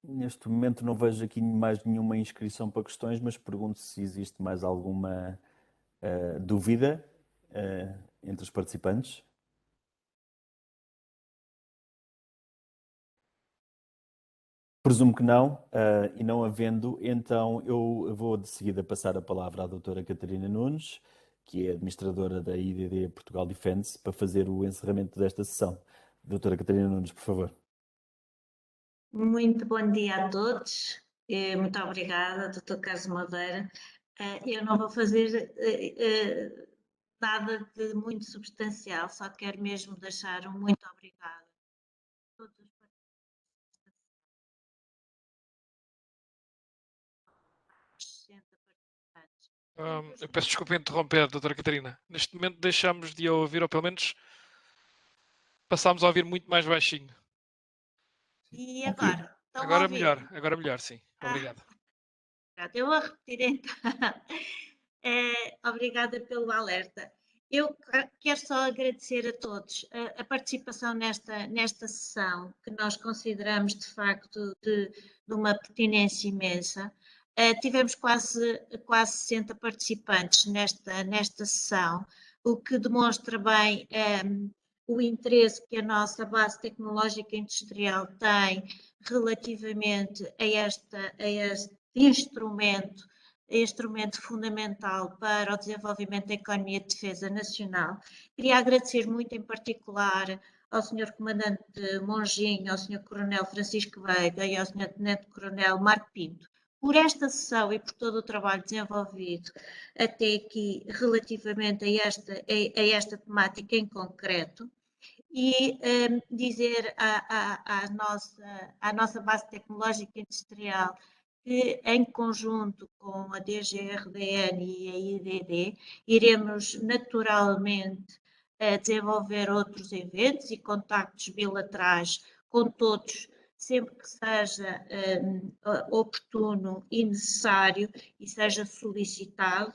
Neste momento não vejo aqui mais nenhuma inscrição para questões, mas pergunto se existe mais alguma dúvida entre os participantes. Presumo que não, e não havendo, então eu vou de seguida passar a palavra à doutora Catarina Nunes, que é administradora da IDD Portugal Defence, para fazer o encerramento desta sessão. Doutora Catarina Nunes, por favor. Muito bom dia a todos. Muito obrigada, Dr. Carlos Madeira. Eu não vou fazer nada de muito substancial, só quero mesmo deixar um muito obrigado a todos os participantes. Eu peço desculpa interromper, doutora Catarina. Neste momento deixámos de a ouvir, ou pelo menos passámos a ouvir muito mais baixinho. E agora? Estão a ouvir? Agora melhor, sim. Obrigado. Eu vou repetir então. Obrigada pelo alerta. Eu quero só agradecer a todos a participação nesta sessão, que nós consideramos de facto de uma pertinência imensa. Tivemos quase 60 participantes nesta sessão, o que demonstra bem o interesse que a nossa base tecnológica industrial tem relativamente a este instrumento fundamental para o desenvolvimento da economia de defesa nacional. Queria agradecer muito em particular ao Sr. Comandante Monjinho, ao Sr. Coronel Francisco Veiga e ao Sr. Tenente Coronel Marco Pinto por esta sessão e por todo o trabalho desenvolvido até aqui relativamente a esta temática em concreto. E dizer à nossa base tecnológica industrial que, em conjunto com a DGRDN e a IDD, iremos naturalmente desenvolver outros eventos e contactos bilaterais com todos, sempre que seja oportuno e necessário e seja solicitado,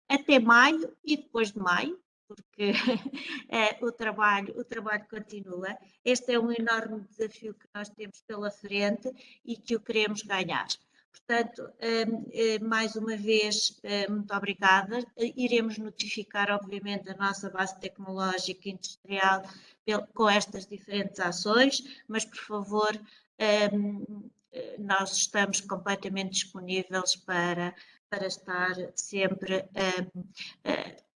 até maio e depois de maio, porque o trabalho continua. Este é um enorme desafio que nós temos pela frente e que o queremos ganhar. Portanto, mais uma vez, muito obrigada. Iremos notificar, obviamente, a nossa base tecnológica industrial com estas diferentes ações, mas, por favor, nós estamos completamente disponíveis para estar sempre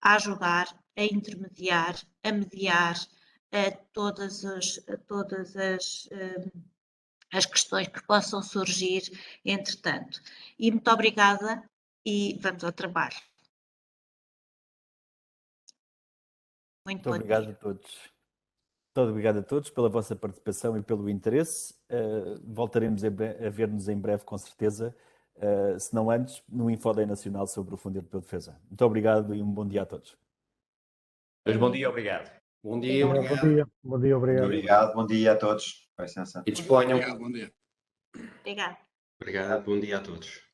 a ajudar, a intermediar, a mediar todas as questões que possam surgir, entretanto. E muito obrigada e vamos ao trabalho. Muito obrigado a todos. Muito obrigado a todos pela vossa participação e pelo interesse. Voltaremos a ver-nos em breve, com certeza, se não antes, no Infoday Nacional sobre o Fundo Europeu de Defesa. Muito obrigado e um bom dia a todos. Bom dia, obrigado. Bom dia, Bom obrigado. dia, bom dia, obrigado. Obrigado, bom dia a todos. Com licença. E disponham. Obrigado, bom dia. Obrigada. Obrigado, bom dia a todos.